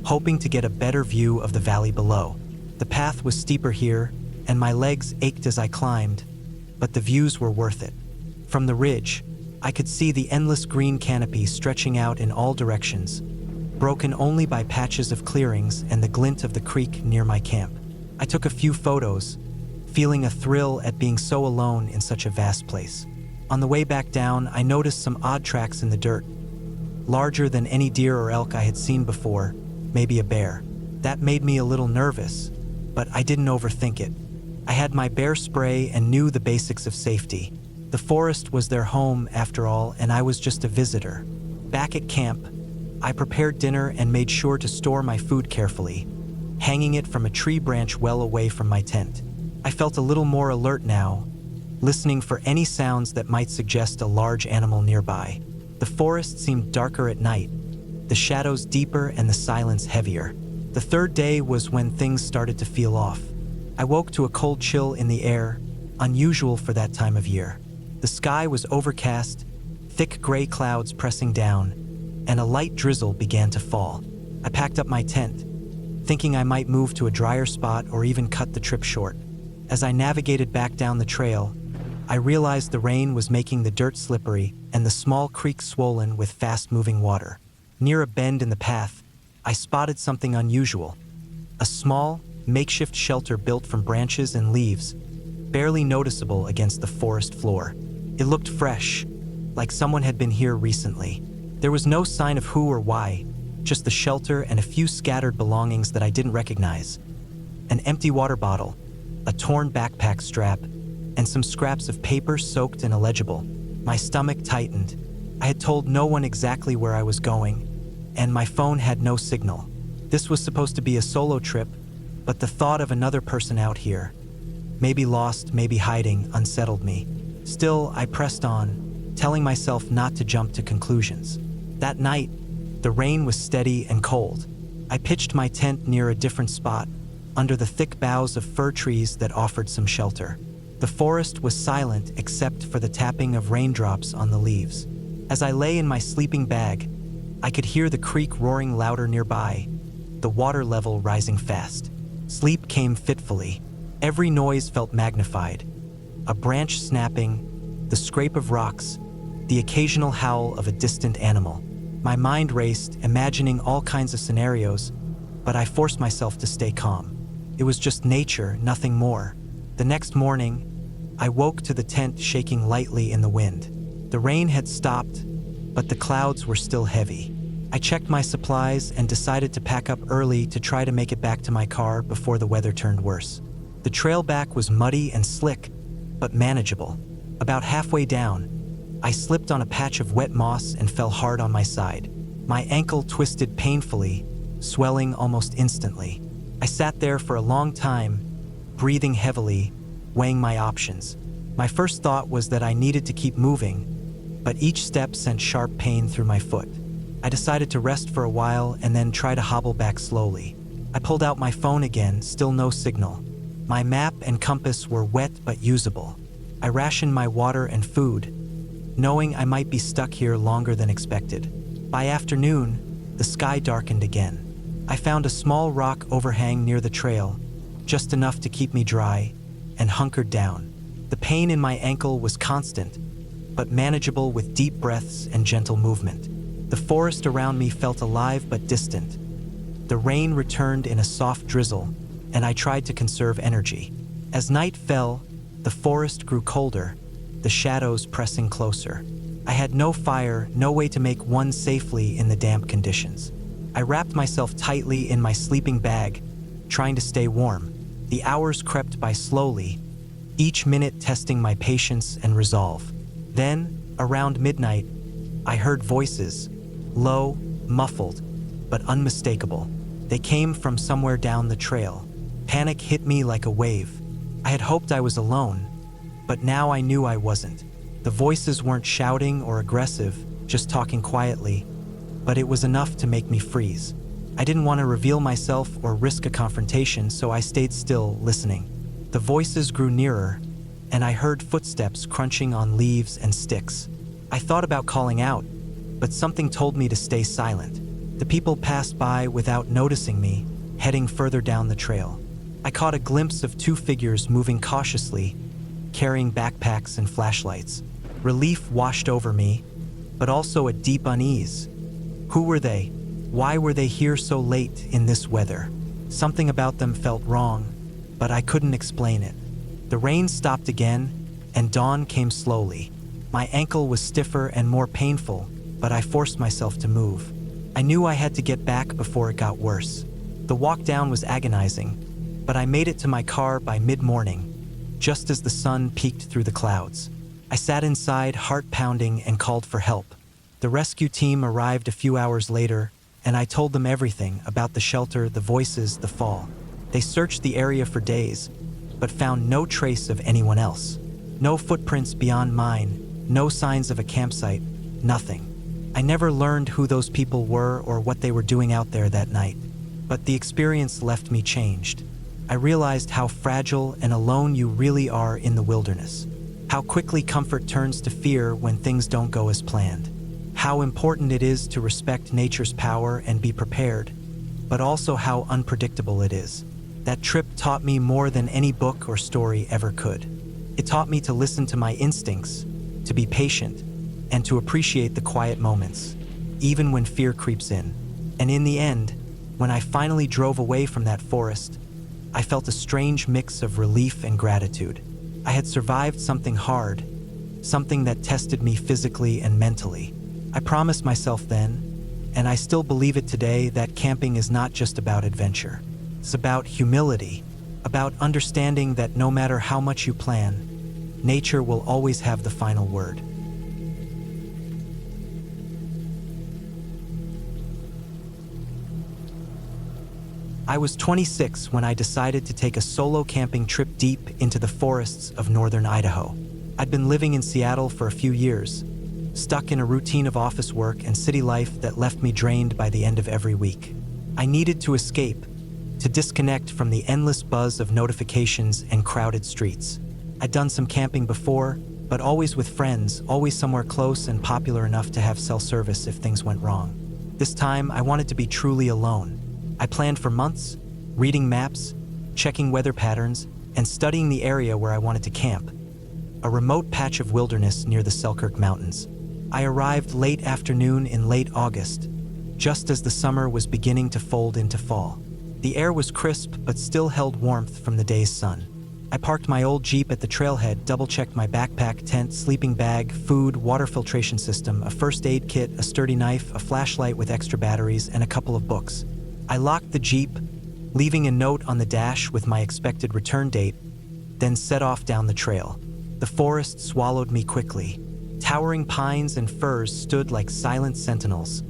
hoping to get a better view of the valley below. The path was steeper here, and my legs ached as I climbed, but the views were worth it. From the ridge, I could see the endless green canopy stretching out in all directions, broken only by patches of clearings and the glint of the creek near my camp. I took a few photos, feeling a thrill at being so alone in such a vast place. On the way back down, I noticed some odd tracks in the dirt, larger than any deer or elk I had seen before, maybe a bear. That made me a little nervous, but I didn't overthink it. I had my bear spray and knew the basics of safety. The forest was their home after all, and I was just a visitor. Back at camp, I prepared dinner and made sure to store my food carefully, hanging it from a tree branch well away from my tent. I felt a little more alert now, listening for any sounds that might suggest a large animal nearby. The forest seemed darker at night, the shadows deeper and the silence heavier. The third day was when things started to feel off. I woke to a cold chill in the air, unusual for that time of year. The sky was overcast, thick gray clouds pressing down, and a light drizzle began to fall. I packed up my tent, thinking I might move to a drier spot or even cut the trip short. As I navigated back down the trail, I realized the rain was making the dirt slippery and the small creek swollen with fast-moving water. Near a bend in the path, I spotted something unusual. A small, makeshift shelter built from branches and leaves, barely noticeable against the forest floor. It looked fresh, like someone had been here recently. There was no sign of who or why, just the shelter and a few scattered belongings that I didn't recognize. An empty water bottle, a torn backpack strap, and some scraps of paper soaked and illegible. My stomach tightened. I had told no one exactly where I was going, and my phone had no signal. This was supposed to be a solo trip, but the thought of another person out here, maybe lost, maybe hiding, unsettled me. Still, I pressed on, telling myself not to jump to conclusions. That night, the rain was steady and cold. I pitched my tent near a different spot, under the thick boughs of fir trees that offered some shelter. The forest was silent except for the tapping of raindrops on the leaves. As I lay in my sleeping bag, I could hear the creek roaring louder nearby, the water level rising fast. Sleep came fitfully. Every noise felt magnified. A branch snapping, the scrape of rocks, the occasional howl of a distant animal. My mind raced, imagining all kinds of scenarios, but I forced myself to stay calm. It was just nature, nothing more. The next morning, I woke to the tent shaking lightly in the wind. The rain had stopped, but the clouds were still heavy. I checked my supplies and decided to pack up early to try to make it back to my car before the weather turned worse. The trail back was muddy and slick, but manageable. About halfway down, I slipped on a patch of wet moss and fell hard on my side. My ankle twisted painfully, swelling almost instantly. I sat there for a long time, breathing heavily, weighing my options. My first thought was that I needed to keep moving, but each step sent sharp pain through my foot. I decided to rest for a while and then try to hobble back slowly. I pulled out my phone again, still no signal. My map and compass were wet but usable. I rationed my water and food, knowing I might be stuck here longer than expected. By afternoon, the sky darkened again. I found a small rock overhang near the trail, just enough to keep me dry, and hunkered down. The pain in my ankle was constant, but manageable with deep breaths and gentle movement. The forest around me felt alive but distant. The rain returned in a soft drizzle, and I tried to conserve energy. As night fell, the forest grew colder, the shadows pressing closer. I had no fire, no way to make one safely in the damp conditions. I wrapped myself tightly in my sleeping bag, trying to stay warm. The hours crept by slowly, each minute testing my patience and resolve. Then, around midnight, I heard voices, low, muffled, but unmistakable. They came from somewhere down the trail. Panic hit me like a wave. I had hoped I was alone, but now I knew I wasn't. The voices weren't shouting or aggressive, just talking quietly, but it was enough to make me freeze. I didn't want to reveal myself or risk a confrontation, so I stayed still, listening. The voices grew nearer, and I heard footsteps crunching on leaves and sticks. I thought about calling out, but something told me to stay silent. The people passed by without noticing me, heading further down the trail. I caught a glimpse of two figures moving cautiously, carrying backpacks and flashlights. Relief washed over me, but also a deep unease. Who were they? Why were they here so late in this weather? Something about them felt wrong, but I couldn't explain it. The rain stopped again, and dawn came slowly. My ankle was stiffer and more painful, but I forced myself to move. I knew I had to get back before it got worse. The walk down was agonizing, but I made it to my car by mid-morning, just as the sun peeked through the clouds. I sat inside, heart pounding, and called for help. The rescue team arrived a few hours later, and I told them everything about the shelter, the voices, the fall. They searched the area for days, but found no trace of anyone else. No footprints beyond mine, no signs of a campsite, nothing. I never learned who those people were or what they were doing out there that night, but the experience left me changed. I realized how fragile and alone you really are in the wilderness, how quickly comfort turns to fear when things don't go as planned, how important it is to respect nature's power and be prepared, but also how unpredictable it is. That trip taught me more than any book or story ever could. It taught me to listen to my instincts, to be patient, and to appreciate the quiet moments, even when fear creeps in. And in the end, when I finally drove away from that forest, I felt a strange mix of relief and gratitude. I had survived something hard, something that tested me physically and mentally. I promised myself then, and I still believe it today, that camping is not just about adventure. It's about humility, about understanding that no matter how much you plan, nature will always have the final word. I was 26 when I decided to take a solo camping trip deep into the forests of northern Idaho. I'd been living in Seattle for a few years, stuck in a routine of office work and city life that left me drained by the end of every week. I needed to escape, to disconnect from the endless buzz of notifications and crowded streets. I'd done some camping before, but always with friends, always somewhere close and popular enough to have cell service if things went wrong. This time, I wanted to be truly alone. I planned for months, reading maps, checking weather patterns, and studying the area where I wanted to camp, a remote patch of wilderness near the Selkirk Mountains. I arrived late afternoon in late August, just as the summer was beginning to fold into fall. The air was crisp but still held warmth from the day's sun. I parked my old Jeep at the trailhead, double-checked my backpack, tent, sleeping bag, food, water filtration system, a first aid kit, a sturdy knife, a flashlight with extra batteries, and a couple of books. I locked the Jeep, leaving a note on the dash with my expected return date, then set off down the trail. The forest swallowed me quickly. Towering pines and firs stood like silent sentinels,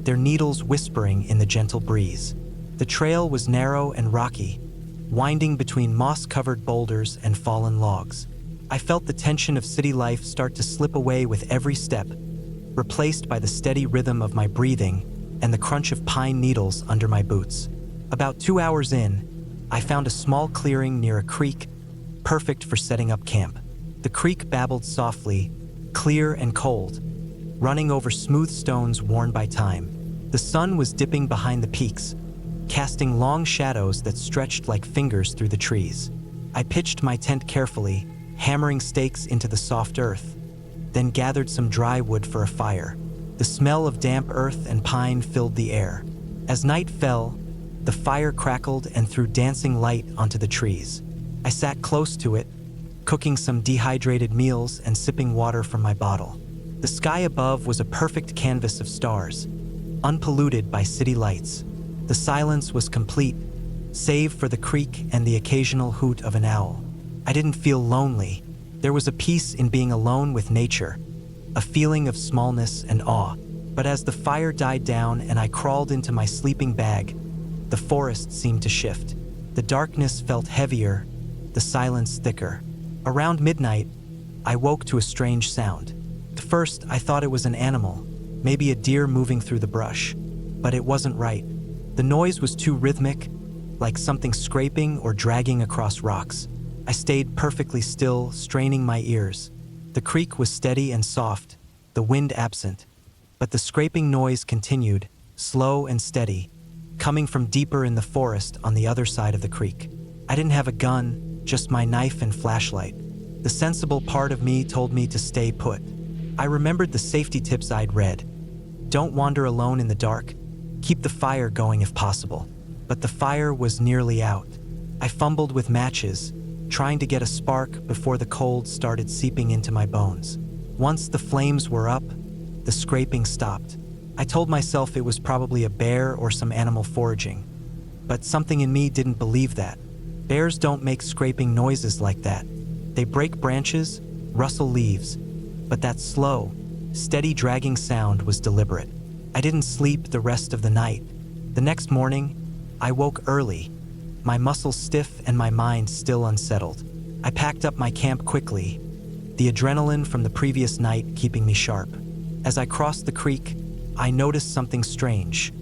their needles whispering in the gentle breeze. The trail was narrow and rocky, winding between moss-covered boulders and fallen logs. I felt the tension of city life start to slip away with every step, replaced by the steady rhythm of my breathing and the crunch of pine needles under my boots. About 2 hours in, I found a small clearing near a creek, perfect for setting up camp. The creek babbled softly, clear and cold, running over smooth stones worn by time. The sun was dipping behind the peaks, casting long shadows that stretched like fingers through the trees. I pitched my tent carefully, hammering stakes into the soft earth, then gathered some dry wood for a fire. The smell of damp earth and pine filled the air. As night fell, The fire crackled and threw dancing light onto the trees. I sat close to it, cooking some dehydrated meals and sipping water from my bottle. The sky above was a perfect canvas of stars, unpolluted by city lights. The silence was complete, save for the creek and the occasional hoot of an owl. I didn't feel lonely. There was a peace in being alone with nature, a feeling of smallness and awe. But as the fire died down and I crawled into my sleeping bag, the forest seemed to shift. The darkness felt heavier, the silence thicker. Around midnight, I woke to a strange sound. At first, I thought it was an animal, maybe a deer moving through the brush, but it wasn't right. The noise was too rhythmic, like something scraping or dragging across rocks. I stayed perfectly still, straining my ears. The creek was steady and soft, the wind absent, but the scraping noise continued, slow and steady, coming from deeper in the forest on the other side of the creek. I didn't have a gun, just my knife and flashlight. The sensible part of me told me to stay put. I remembered the safety tips I'd read. Don't wander alone in the dark. Keep the fire going if possible. But the fire was nearly out. I fumbled with matches, trying to get a spark before the cold started seeping into my bones. Once the flames were up, the scraping stopped. I told myself it was probably a bear or some animal foraging. But something in me didn't believe that. Bears don't make scraping noises like that. They break branches, rustle leaves, but that slow, steady dragging sound was deliberate. I didn't sleep the rest of the night. The next morning, I woke early, my muscles stiff and my mind still unsettled. I packed up my camp quickly, the adrenaline from the previous night keeping me sharp. As I crossed the creek, I noticed something strange.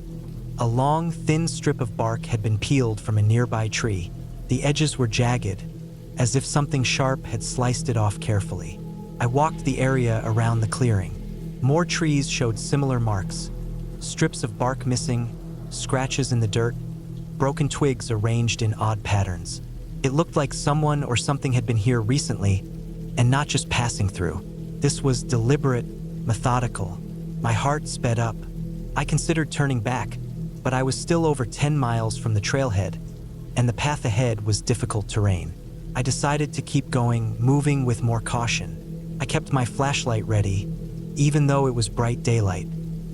A long, thin strip of bark had been peeled from a nearby tree. The edges were jagged, as if something sharp had sliced it off carefully. I walked the area around the clearing. More trees showed similar marks. Strips of bark missing, scratches in the dirt, broken twigs arranged in odd patterns. It looked like someone or something had been here recently, and not just passing through. This was deliberate, methodical. My heart sped up. I considered turning back, but I was still over 10 miles from the trailhead, and the path ahead was difficult terrain. I decided to keep going, moving with more caution. I kept my flashlight ready, even though it was bright daylight.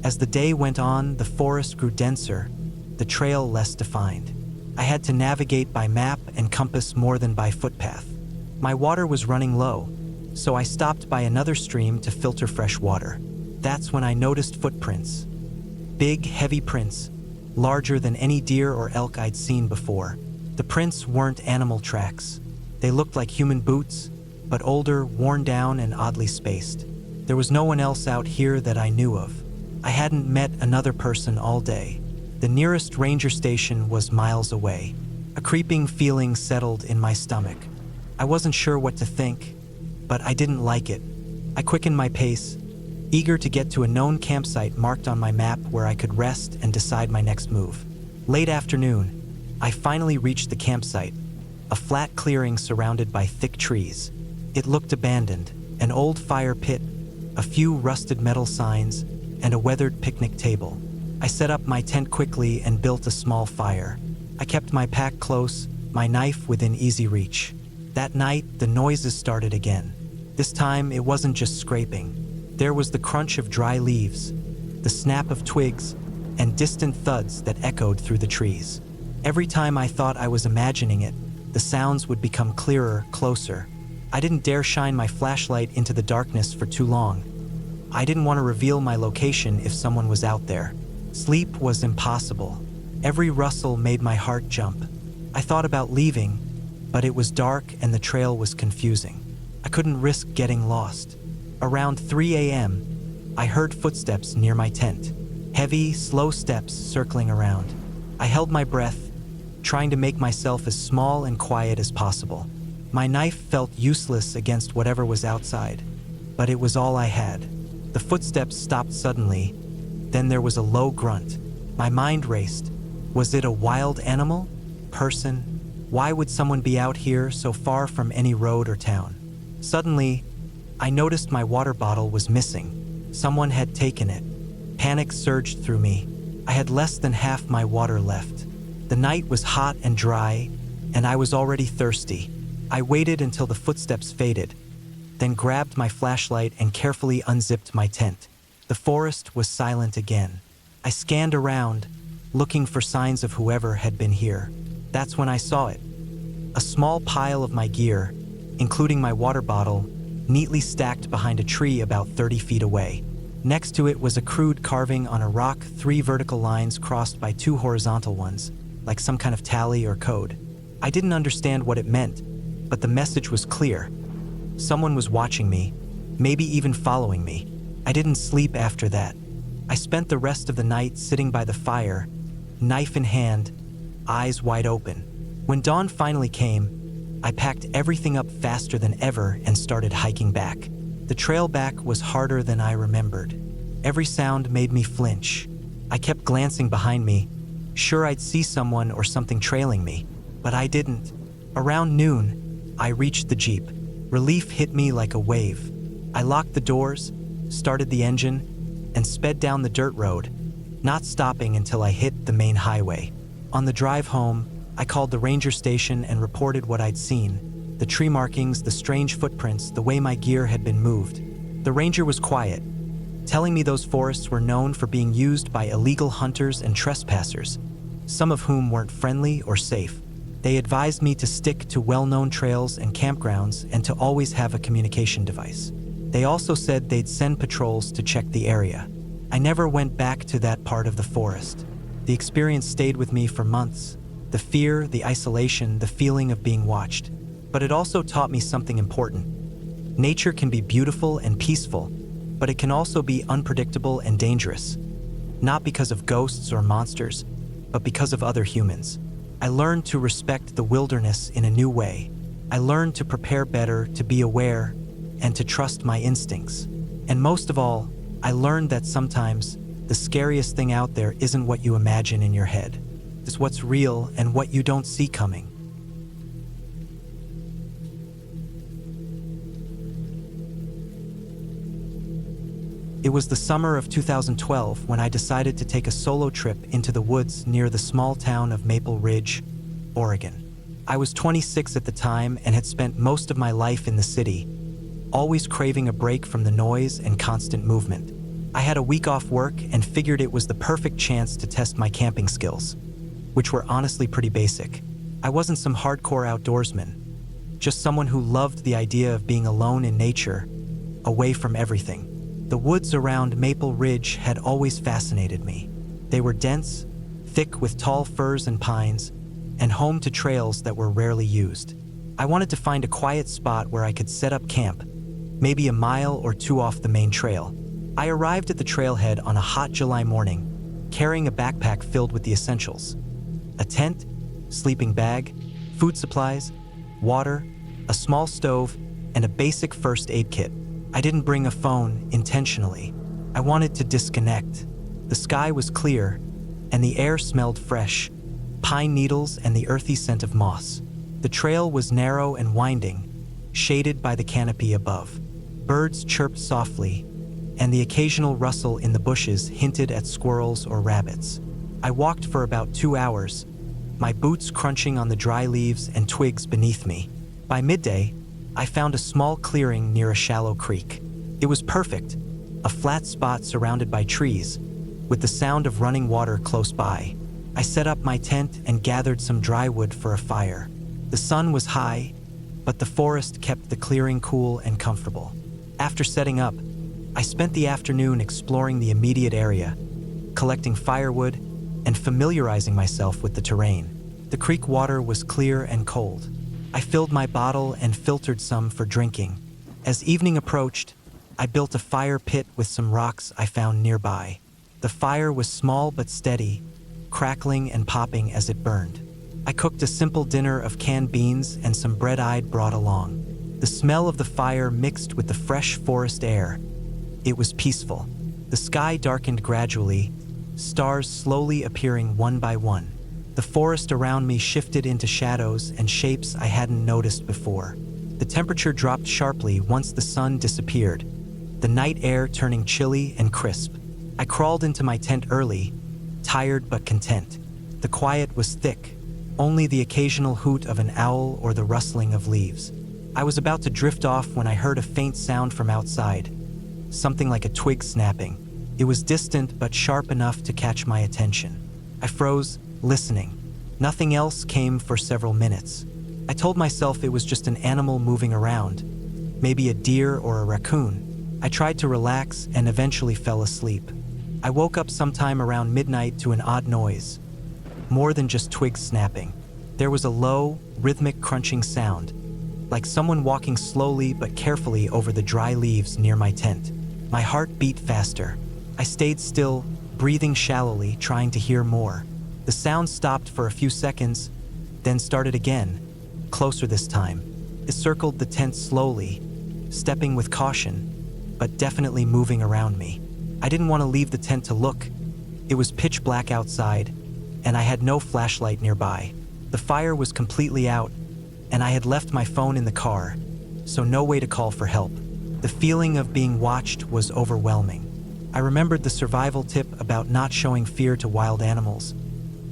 As the day went on, the forest grew denser, the trail less defined. I had to navigate by map and compass more than by footpath. My water was running low, so I stopped by another stream to filter fresh water. That's when I noticed footprints. Big, heavy prints, larger than any deer or elk I'd seen before. The prints weren't animal tracks. They looked like human boots, but older, worn down, and oddly spaced. There was no one else out here that I knew of. I hadn't met another person all day. The nearest ranger station was miles away. A creeping feeling settled in my stomach. I wasn't sure what to think, but I didn't like it. I quickened my pace, eager to get to a known campsite marked on my map where I could rest and decide my next move. Late afternoon, I finally reached the campsite, a flat clearing surrounded by thick trees. It looked abandoned, an old fire pit, a few rusted metal signs, and a weathered picnic table. I set up my tent quickly and built a small fire. I kept my pack close, my knife within easy reach. That night, the noises started again. This time, it wasn't just scraping. There was the crunch of dry leaves, the snap of twigs, and distant thuds that echoed through the trees. Every time I thought I was imagining it, the sounds would become clearer, closer. I didn't dare shine my flashlight into the darkness for too long. I didn't want to reveal my location if someone was out there. Sleep was impossible. Every rustle made my heart jump. I thought about leaving, but it was dark and the trail was confusing. I couldn't risk getting lost. Around 3 a.m., I heard footsteps near my tent. Heavy, slow steps circling around. I held my breath, trying to make myself as small and quiet as possible. My knife felt useless against whatever was outside, but it was all I had. The footsteps stopped suddenly, then there was a low grunt. My mind raced. Was it a wild animal? Person? Why would someone be out here so far from any road or town? Suddenly, I noticed my water bottle was missing. Someone had taken it. Panic surged through me. I had less than half my water left. The night was hot and dry, and I was already thirsty. I waited until the footsteps faded, then grabbed my flashlight and carefully unzipped my tent. The forest was silent again. I scanned around, looking for signs of whoever had been here. That's when I saw it. A small pile of my gear, including my water bottle, neatly stacked behind a tree about 30 feet away. Next to it was a crude carving on a rock, 3 vertical lines crossed by 2 horizontal ones, like some kind of tally or code. I didn't understand what it meant, but the message was clear. Someone was watching me, maybe even following me. I didn't sleep after that. I spent the rest of the night sitting by the fire, knife in hand, eyes wide open. When dawn finally came, I packed everything up faster than ever and started hiking back. The trail back was harder than I remembered. Every sound made me flinch. I kept glancing behind me, sure I'd see someone or something trailing me, but I didn't. Around noon, I reached the Jeep. Relief hit me like a wave. I locked the doors, started the engine, and sped down the dirt road, not stopping until I hit the main highway. On the drive home, I called the ranger station and reported what I'd seen. The tree markings, the strange footprints, the way my gear had been moved. The ranger was quiet, telling me those forests were known for being used by illegal hunters and trespassers, some of whom weren't friendly or safe. They advised me to stick to well-known trails and campgrounds and to always have a communication device. They also said they'd send patrols to check the area. I never went back to that part of the forest. The experience stayed with me for months. The fear, the isolation, the feeling of being watched. But it also taught me something important. Nature can be beautiful and peaceful, but it can also be unpredictable and dangerous. Not because of ghosts or monsters, but because of other humans. I learned to respect the wilderness in a new way. I learned to prepare better, to be aware, and to trust my instincts. And most of all, I learned that sometimes the scariest thing out there isn't what you imagine in your head. It's what's real and what you don't see coming. It was the summer of 2012 when I decided to take a solo trip into the woods near the small town of Maple Ridge, Oregon. I was 26 at the time and had spent most of my life in the city, always craving a break from the noise and constant movement. I had a week off work and figured it was the perfect chance to test my camping skills, which were honestly pretty basic. I wasn't some hardcore outdoorsman, just someone who loved the idea of being alone in nature, away from everything. The woods around Maple Ridge had always fascinated me. They were dense, thick with tall firs and pines, and home to trails that were rarely used. I wanted to find a quiet spot where I could set up camp, maybe a mile or 2 off the main trail. I arrived at the trailhead on a hot July morning, carrying a backpack filled with the essentials: a tent, sleeping bag, food supplies, water, a small stove, and a basic first aid kit. I didn't bring a phone intentionally. I wanted to disconnect. The sky was clear, and the air smelled fresh, pine needles and the earthy scent of moss. The trail was narrow and winding, shaded by the canopy above. Birds chirped softly, and the occasional rustle in the bushes hinted at squirrels or rabbits. I walked for about 2 hours, my boots crunching on the dry leaves and twigs beneath me. By midday, I found a small clearing near a shallow creek. It was perfect, a flat spot surrounded by trees, with the sound of running water close by. I set up my tent and gathered some dry wood for a fire. The sun was high, but the forest kept the clearing cool and comfortable. After setting up, I spent the afternoon exploring the immediate area, collecting firewood and familiarizing myself with the terrain. The creek water was clear and cold. I filled my bottle and filtered some for drinking. As evening approached, I built a fire pit with some rocks I found nearby. The fire was small but steady, crackling and popping as it burned. I cooked a simple dinner of canned beans and some bread I'd brought along. The smell of the fire mixed with the fresh forest air. It was peaceful. The sky darkened gradually, stars slowly appearing one by one. The forest around me shifted into shadows and shapes I hadn't noticed before. The temperature dropped sharply once the sun disappeared, the night air turning chilly and crisp. I crawled into my tent early, tired but content. The quiet was thick, only the occasional hoot of an owl or the rustling of leaves. I was about to drift off when I heard a faint sound from outside, something like a twig snapping. It was distant but sharp enough to catch my attention. I froze, listening. Nothing else came for several minutes. I told myself it was just an animal moving around, maybe a deer or a raccoon. I tried to relax and eventually fell asleep. I woke up sometime around midnight to an odd noise. More than just twigs snapping. There was a low, rhythmic crunching sound, like someone walking slowly but carefully over the dry leaves near my tent. My heart beat faster. I stayed still, breathing shallowly, trying to hear more. The sound stopped for a few seconds, then started again, closer this time. It circled the tent slowly, stepping with caution, but definitely moving around me. I didn't want to leave the tent to look. It was pitch black outside, and I had no flashlight nearby. The fire was completely out, and I had left my phone in the car, so no way to call for help. The feeling of being watched was overwhelming. I remembered the survival tip about not showing fear to wild animals,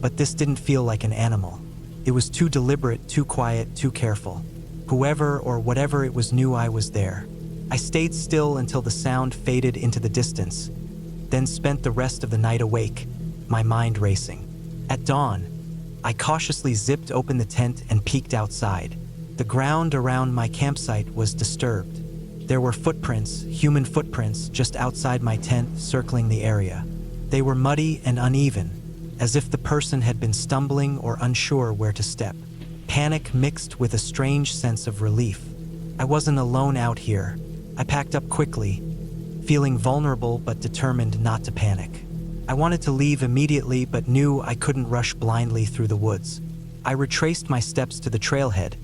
but this didn't feel like an animal. It was too deliberate, too quiet, too careful. Whoever or whatever it was knew I was there. I stayed still until the sound faded into the distance, then spent the rest of the night awake, my mind racing. At dawn, I cautiously zipped open the tent and peeked outside. The ground around my campsite was disturbed. There were footprints, human footprints, just outside my tent, circling the area. They were muddy and uneven, as if the person had been stumbling or unsure where to step. Panic mixed with a strange sense of relief. I wasn't alone out here. I packed up quickly, feeling vulnerable but determined not to panic. I wanted to leave immediately but knew I couldn't rush blindly through the woods. I retraced my steps to the trailhead,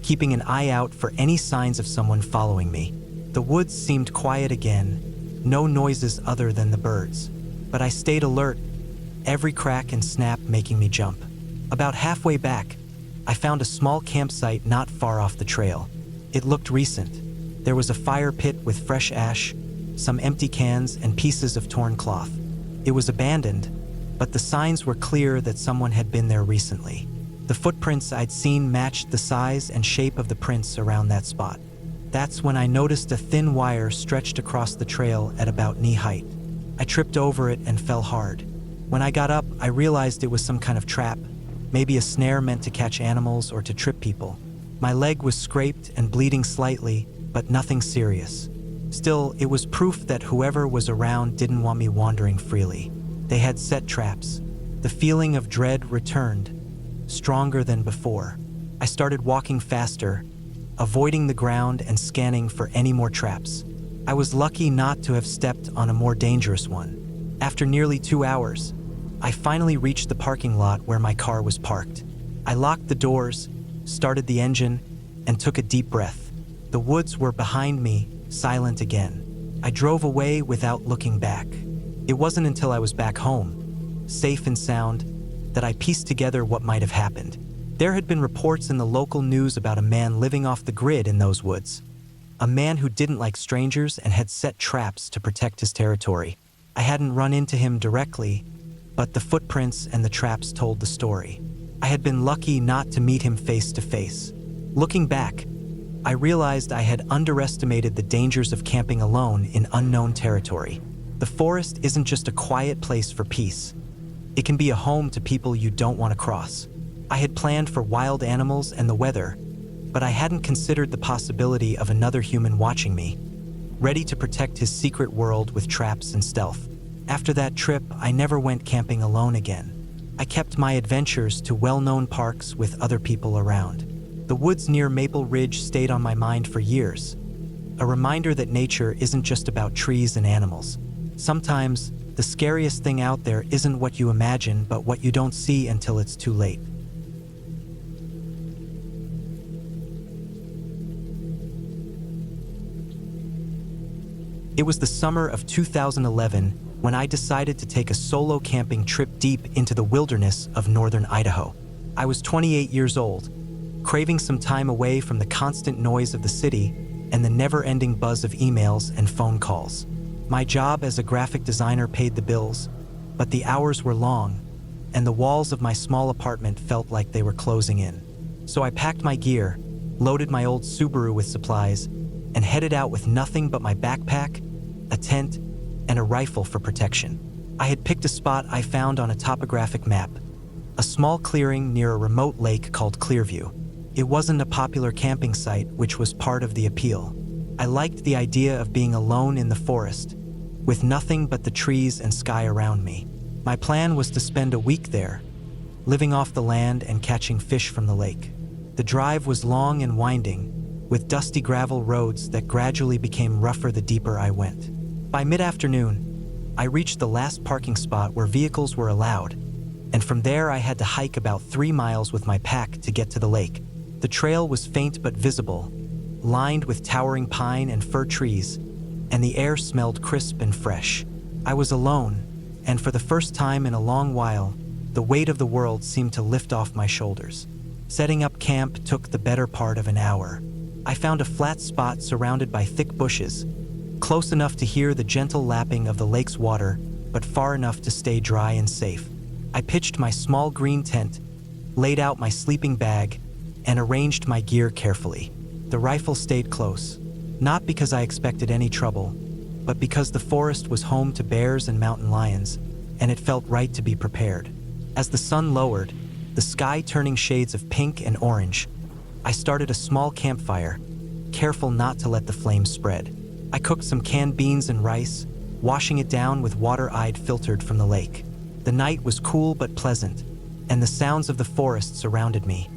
keeping an eye out for any signs of someone following me. The woods seemed quiet again, no noises other than the birds. But I stayed alert, every crack and snap making me jump. About halfway back, I found a small campsite not far off the trail. It looked recent. There was a fire pit with fresh ash, some empty cans, and pieces of torn cloth. It was abandoned, but the signs were clear that someone had been there recently. The footprints I'd seen matched the size and shape of the prints around that spot. That's when I noticed a thin wire stretched across the trail at about knee height. I tripped over it and fell hard. When I got up, I realized it was some kind of trap, maybe a snare meant to catch animals or to trip people. My leg was scraped and bleeding slightly, but nothing serious. Still, it was proof that whoever was around didn't want me wandering freely. They had set traps. The feeling of dread returned, stronger than before. I started walking faster, avoiding the ground and scanning for any more traps. I was lucky not to have stepped on a more dangerous one. After nearly 2 hours, I finally reached the parking lot where my car was parked. I locked the doors, started the engine, and took a deep breath. The woods were behind me, silent again. I drove away without looking back. It wasn't until I was back home, safe and sound, that I pieced together what might have happened. There had been reports in the local news about a man living off the grid in those woods. A man who didn't like strangers and had set traps to protect his territory. I hadn't run into him directly, but the footprints and the traps told the story. I had been lucky not to meet him face to face. Looking back, I realized I had underestimated the dangers of camping alone in unknown territory. The forest isn't just a quiet place for peace. It can be a home to people you don't want to cross. I had planned for wild animals and the weather, but I hadn't considered the possibility of another human watching me, ready to protect his secret world with traps and stealth. After that trip, I never went camping alone again. I kept my adventures to well-known parks with other people around. The woods near Maple Ridge stayed on my mind for years, a reminder that nature isn't just about trees and animals. Sometimes, the scariest thing out there isn't what you imagine, but what you don't see until it's too late. It was the summer of 2011 when I decided to take a solo camping trip deep into the wilderness of northern Idaho. I was 28 years old, craving some time away from the constant noise of the city and the never-ending buzz of emails and phone calls. My job as a graphic designer paid the bills, but the hours were long, and the walls of my small apartment felt like they were closing in. So I packed my gear, loaded my old Subaru with supplies, and headed out with nothing but my backpack, a tent, and a rifle for protection. I had picked a spot I found on a topographic map, a small clearing near a remote lake called Clearview. It wasn't a popular camping site, which was part of the appeal. I liked the idea of being alone in the forest, with nothing but the trees and sky around me. My plan was to spend a week there, living off the land and catching fish from the lake. The drive was long and winding, with dusty gravel roads that gradually became rougher the deeper I went. By mid-afternoon, I reached the last parking spot where vehicles were allowed, and from there I had to hike about 3 miles with my pack to get to the lake. The trail was faint but visible, lined with towering pine and fir trees, and the air smelled crisp and fresh. I was alone, and for the first time in a long while, the weight of the world seemed to lift off my shoulders. Setting up camp took the better part of an hour. I found a flat spot surrounded by thick bushes, close enough to hear the gentle lapping of the lake's water, but far enough to stay dry and safe. I pitched my small green tent, laid out my sleeping bag, and arranged my gear carefully. The rifle stayed close, not because I expected any trouble, but because the forest was home to bears and mountain lions, and it felt right to be prepared. As the sun lowered, the sky turning shades of pink and orange, I started a small campfire, careful not to let the flames spread. I cooked some canned beans and rice, washing it down with water I'd filtered from the lake. The night was cool but pleasant, and the sounds of the forest surrounded me.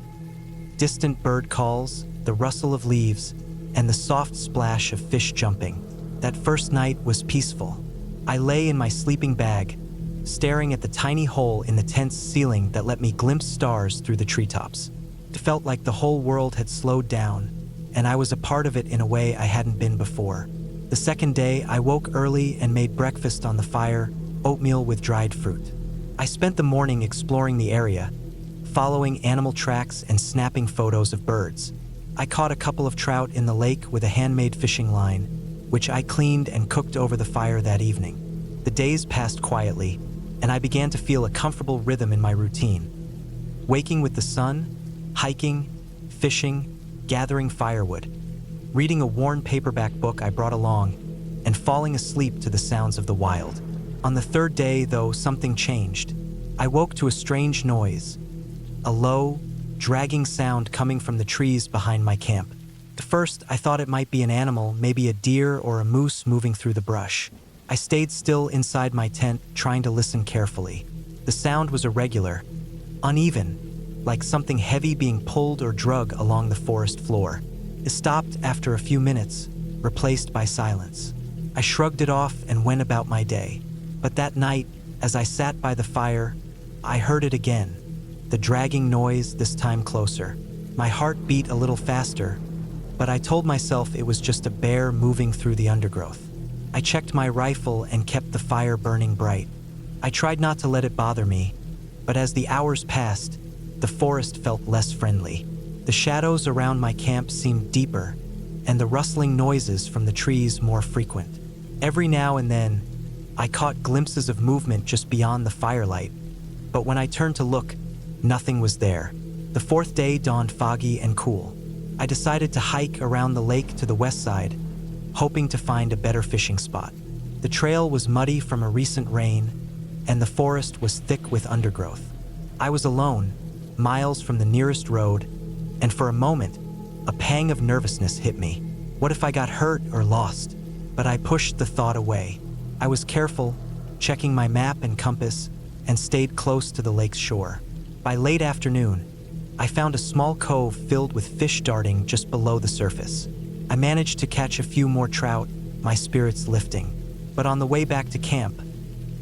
Distant bird calls, the rustle of leaves, and the soft splash of fish jumping. That first night was peaceful. I lay in my sleeping bag, staring at the tiny hole in the tent's ceiling that let me glimpse stars through the treetops. It felt like the whole world had slowed down, and I was a part of it in a way I hadn't been before. The second day, I woke early and made breakfast on the fire, oatmeal with dried fruit. I spent the morning exploring the area, following animal tracks and snapping photos of birds. I caught a couple of trout in the lake with a handmade fishing line, which I cleaned and cooked over the fire that evening. The days passed quietly, and I began to feel a comfortable rhythm in my routine. Waking with the sun, hiking, fishing, gathering firewood, reading a worn paperback book I brought along, and falling asleep to the sounds of the wild. On the third day, though, something changed. I woke to a strange noise, a low, dragging sound coming from the trees behind my camp. At first, I thought it might be an animal, maybe a deer or a moose moving through the brush. I stayed still inside my tent, trying to listen carefully. The sound was irregular, uneven, like something heavy being pulled or drug along the forest floor. It stopped after a few minutes, replaced by silence. I shrugged it off and went about my day. But that night, as I sat by the fire, I heard it again. The dragging noise, this time closer. My heart beat a little faster, but I told myself it was just a bear moving through the undergrowth. I checked my rifle and kept the fire burning bright. I tried not to let it bother me, but as the hours passed, the forest felt less friendly. The shadows around my camp seemed deeper, and the rustling noises from the trees more frequent. Every now and then, I caught glimpses of movement just beyond the firelight, but when I turned to look, nothing was there. The fourth day dawned foggy and cool. I decided to hike around the lake to the west side, hoping to find a better fishing spot. The trail was muddy from a recent rain, and the forest was thick with undergrowth. I was alone, miles from the nearest road, and for a moment, a pang of nervousness hit me. What if I got hurt or lost? But I pushed the thought away. I was careful, checking my map and compass, and stayed close to the lake's shore. By late afternoon, I found a small cove filled with fish darting just below the surface. I managed to catch a few more trout, my spirits lifting. But on the way back to camp,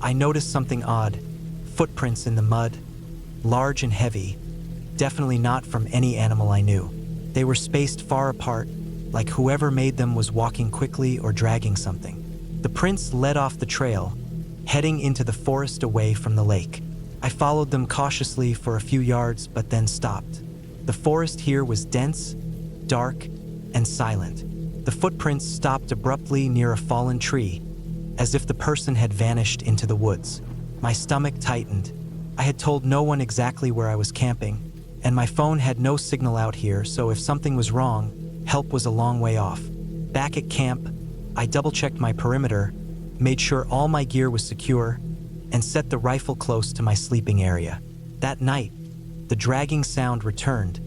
I noticed something odd. Footprints in the mud, large and heavy, definitely not from any animal I knew. They were spaced far apart, like whoever made them was walking quickly or dragging something. The prints led off the trail, heading into the forest away from the lake. I followed them cautiously for a few yards, but then stopped. The forest here was dense, dark, and silent. The footprints stopped abruptly near a fallen tree, as if the person had vanished into the woods. My stomach tightened. I had told no one exactly where I was camping, and my phone had no signal out here, so if something was wrong, help was a long way off. Back at camp, I double-checked my perimeter, made sure all my gear was secure, and set the rifle close to my sleeping area. That night, the dragging sound returned,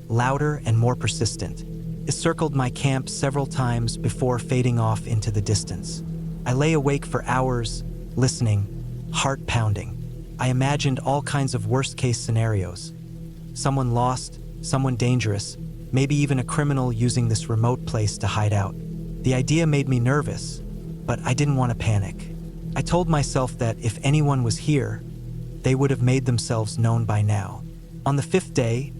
louder and more persistent. It circled my camp several times before fading off into the distance. I lay awake for hours, listening, heart pounding. I imagined all kinds of worst-case scenarios. Someone lost, someone dangerous, maybe even a criminal using this remote place to hide out. The idea made me nervous, but I didn't want to panic. I told myself that if anyone was here, they would have made themselves known by now. On the 5th day,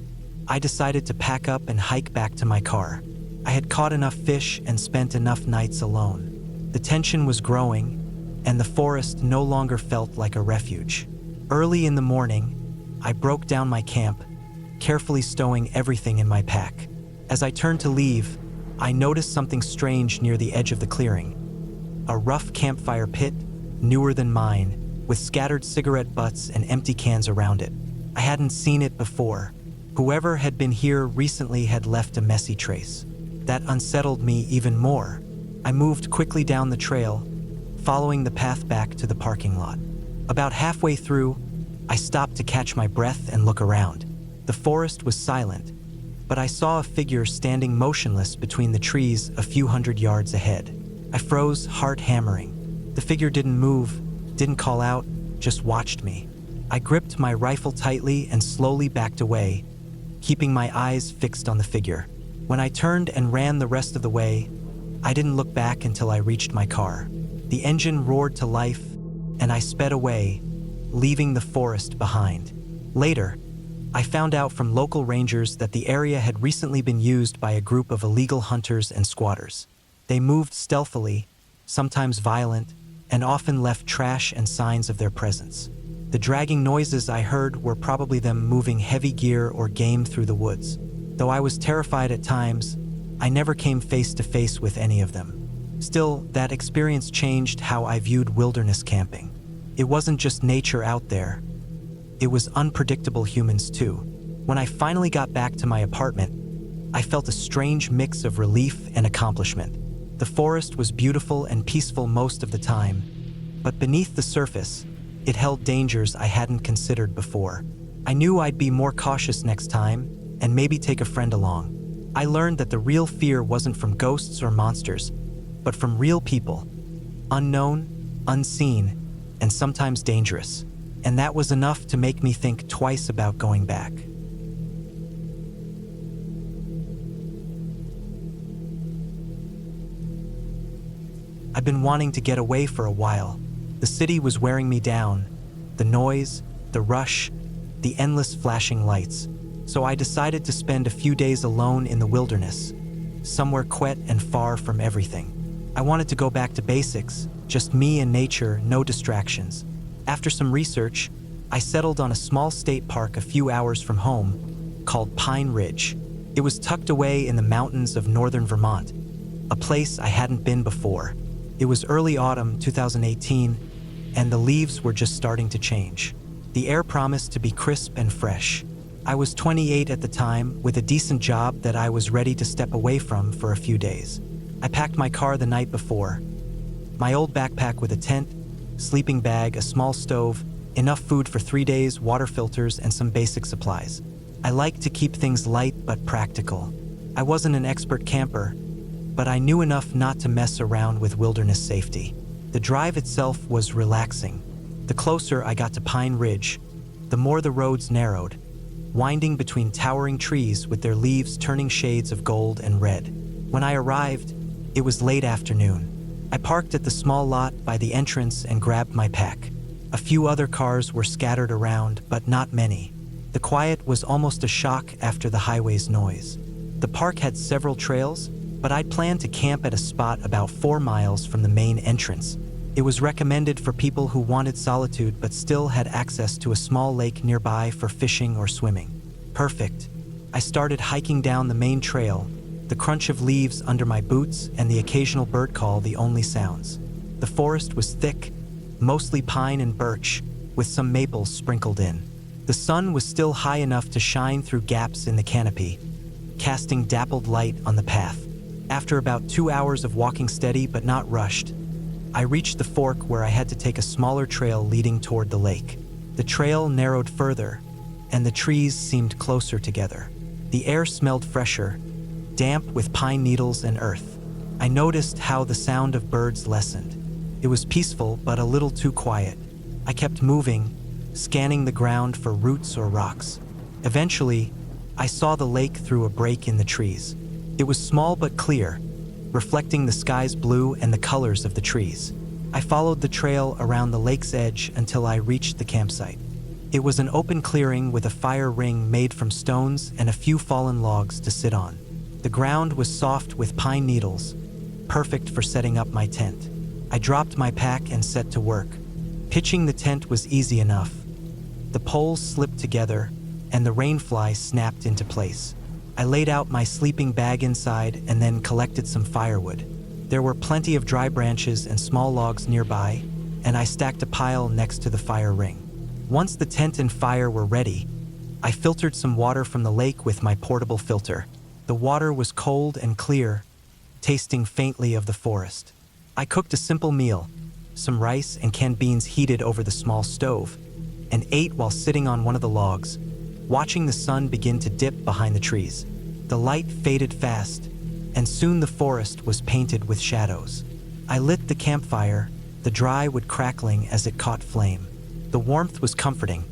I decided to pack up and hike back to my car. I had caught enough fish and spent enough nights alone. The tension was growing, and the forest no longer felt like a refuge. Early in the morning, I broke down my camp, carefully stowing everything in my pack. As I turned to leave, I noticed something strange near the edge of the clearing. A rough campfire pit, newer than mine, with scattered cigarette butts and empty cans around it. I hadn't seen it before. Whoever had been here recently had left a messy trace. That unsettled me even more. I moved quickly down the trail, following the path back to the parking lot. About halfway through, I stopped to catch my breath and look around. The forest was silent, but I saw a figure standing motionless between the trees a few hundred yards ahead. I froze, heart hammering. The figure didn't move, didn't call out, just watched me. I gripped my rifle tightly and slowly backed away, keeping my eyes fixed on the figure. When I turned and ran the rest of the way, I didn't look back until I reached my car. The engine roared to life, and I sped away, leaving the forest behind. Later, I found out from local rangers that the area had recently been used by a group of illegal hunters and squatters. They moved stealthily, sometimes violent, and often left trash and signs of their presence. The dragging noises I heard were probably them moving heavy gear or game through the woods. Though I was terrified at times, I never came face to face with any of them. Still, that experience changed how I viewed wilderness camping. It wasn't just nature out there. It was unpredictable humans too. When I finally got back to my apartment, I felt a strange mix of relief and accomplishment. The forest was beautiful and peaceful most of the time, but beneath the surface, it held dangers I hadn't considered before. I knew I'd be more cautious next time and maybe take a friend along. I learned that the real fear wasn't from ghosts or monsters, but from real people, unknown, unseen, and sometimes dangerous. And that was enough to make me think twice about going back. I've been wanting to get away for a while. The city was wearing me down. The noise, the rush, the endless flashing lights. So I decided to spend a few days alone in the wilderness, somewhere quiet and far from everything. I wanted to go back to basics, just me and nature, no distractions. After some research, I settled on a small state park a few hours from home called Pine Ridge. It was tucked away in the mountains of northern Vermont, a place I hadn't been before. It was early autumn 2018, and the leaves were just starting to change. The air promised to be crisp and fresh. I was 28 at the time, with a decent job that I was ready to step away from for a few days. I packed my car the night before. My old backpack with a tent, sleeping bag, a small stove, enough food for 3 days, water filters, and some basic supplies. I like to keep things light but practical. I wasn't an expert camper, but I knew enough not to mess around with wilderness safety. The drive itself was relaxing. The closer I got to Pine Ridge, the more the roads narrowed, winding between towering trees with their leaves turning shades of gold and red. When I arrived, it was late afternoon. I parked at the small lot by the entrance and grabbed my pack. A few other cars were scattered around, but not many. The quiet was almost a shock after the highway's noise. The park had several trails, but I'd planned to camp at a spot about 4 miles from the main entrance. It was recommended for people who wanted solitude but still had access to a small lake nearby for fishing or swimming. Perfect. I started hiking down the main trail, the crunch of leaves under my boots and the occasional bird call the only sounds. The forest was thick, mostly pine and birch, with some maples sprinkled in. The sun was still high enough to shine through gaps in the canopy, casting dappled light on the path. After about 2 hours of walking steady but not rushed, I reached the fork where I had to take a smaller trail leading toward the lake. The trail narrowed further, and the trees seemed closer together. The air smelled fresher, damp with pine needles and earth. I noticed how the sound of birds lessened. It was peaceful but a little too quiet. I kept moving, scanning the ground for roots or rocks. Eventually, I saw the lake through a break in the trees. It was small but clear, reflecting the sky's blue and the colors of the trees. I followed the trail around the lake's edge until I reached the campsite. It was an open clearing with a fire ring made from stones and a few fallen logs to sit on. The ground was soft with pine needles, perfect for setting up my tent. I dropped my pack and set to work. Pitching the tent was easy enough. The poles slipped together, and the rainfly snapped into place. I laid out my sleeping bag inside and then collected some firewood. There were plenty of dry branches and small logs nearby, and I stacked a pile next to the fire ring. Once the tent and fire were ready, I filtered some water from the lake with my portable filter. The water was cold and clear, tasting faintly of the forest. I cooked a simple meal, some rice and canned beans heated over the small stove, and ate while sitting on one of the logs, watching the sun begin to dip behind the trees. The light faded fast, and soon the forest was painted with shadows. I lit the campfire, the dry wood crackling as it caught flame. The warmth was comforting,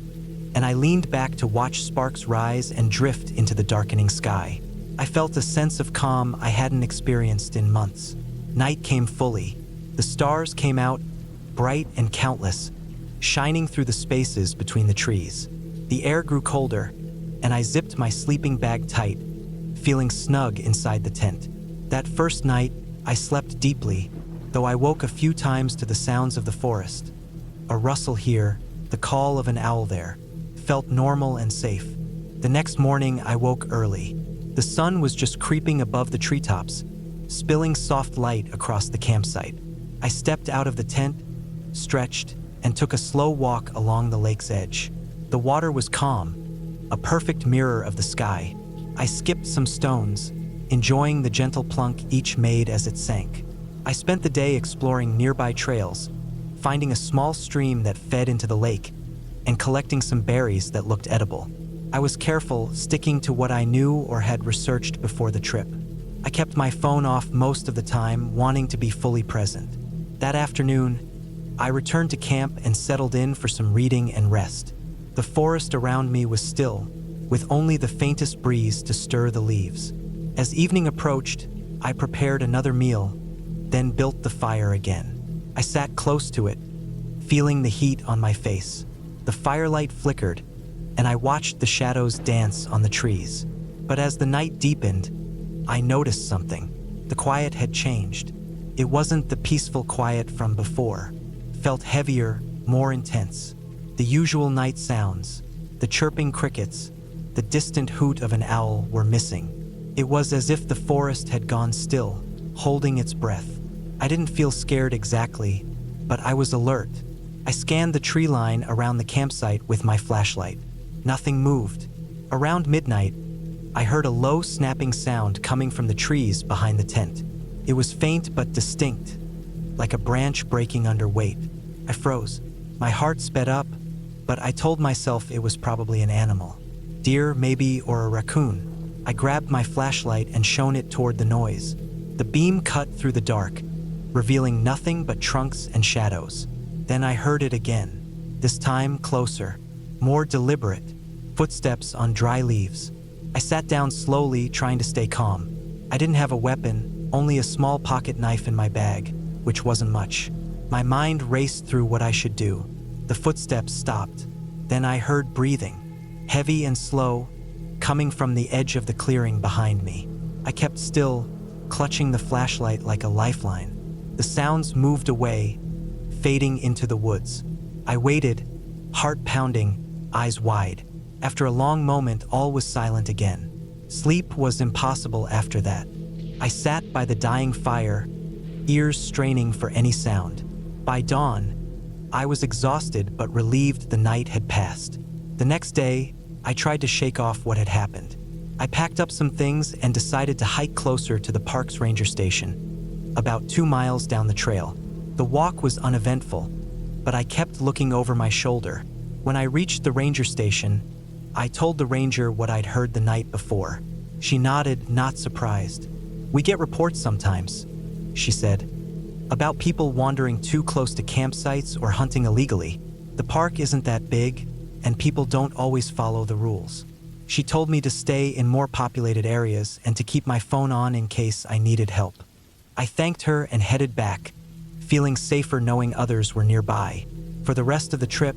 and I leaned back to watch sparks rise and drift into the darkening sky. I felt a sense of calm I hadn't experienced in months. Night came fully. The stars came out, bright and countless, shining through the spaces between the trees. The air grew colder, and I zipped my sleeping bag tight, feeling snug inside the tent. That first night, I slept deeply, though I woke a few times to the sounds of the forest. A rustle here, the call of an owl there, felt normal and safe. The next morning, I woke early. The sun was just creeping above the treetops, spilling soft light across the campsite. I stepped out of the tent, stretched, and took a slow walk along the lake's edge. The water was calm, a perfect mirror of the sky. I skipped some stones, enjoying the gentle plunk each made as it sank. I spent the day exploring nearby trails, finding a small stream that fed into the lake, and collecting some berries that looked edible. I was careful, sticking to what I knew or had researched before the trip. I kept my phone off most of the time, wanting to be fully present. That afternoon, I returned to camp and settled in for some reading and rest. The forest around me was still, with only the faintest breeze to stir the leaves. As evening approached, I prepared another meal, then built the fire again. I sat close to it, feeling the heat on my face. The firelight flickered, and I watched the shadows dance on the trees. But as the night deepened, I noticed something. The quiet had changed. It wasn't the peaceful quiet from before. It felt heavier, more intense. The usual night sounds, the chirping crickets, the distant hoot of an owl were missing. It was as if the forest had gone still, holding its breath. I didn't feel scared exactly, but I was alert. I scanned the tree line around the campsite with my flashlight. Nothing moved. Around midnight, I heard a low snapping sound coming from the trees behind the tent. It was faint but distinct, like a branch breaking under weight. I froze. My heart sped up, but I told myself it was probably an animal. Deer, maybe, or a raccoon. I grabbed my flashlight and shone it toward the noise. The beam cut through the dark, revealing nothing but trunks and shadows. Then I heard it again, this time closer, more deliberate, footsteps on dry leaves. I sat down slowly, trying to stay calm. I didn't have a weapon, only a small pocket knife in my bag, which wasn't much. My mind raced through what I should do. The footsteps stopped. Then I heard breathing, heavy and slow, coming from the edge of the clearing behind me. I kept still, clutching the flashlight like a lifeline. The sounds moved away, fading into the woods. I waited, heart pounding, eyes wide. After a long moment, all was silent again. Sleep was impossible after that. I sat by the dying fire, ears straining for any sound. By dawn, I was exhausted but relieved the night had passed. The next day, I tried to shake off what had happened. I packed up some things and decided to hike closer to the park's ranger station, about 2 miles down the trail. The walk was uneventful, but I kept looking over my shoulder. When I reached the ranger station, I told the ranger what I'd heard the night before. She nodded, not surprised. "We get reports sometimes," she said, "about people wandering too close to campsites or hunting illegally. The park isn't that big, and people don't always follow the rules." She told me to stay in more populated areas and to keep my phone on in case I needed help. I thanked her and headed back, feeling safer knowing others were nearby. For the rest of the trip,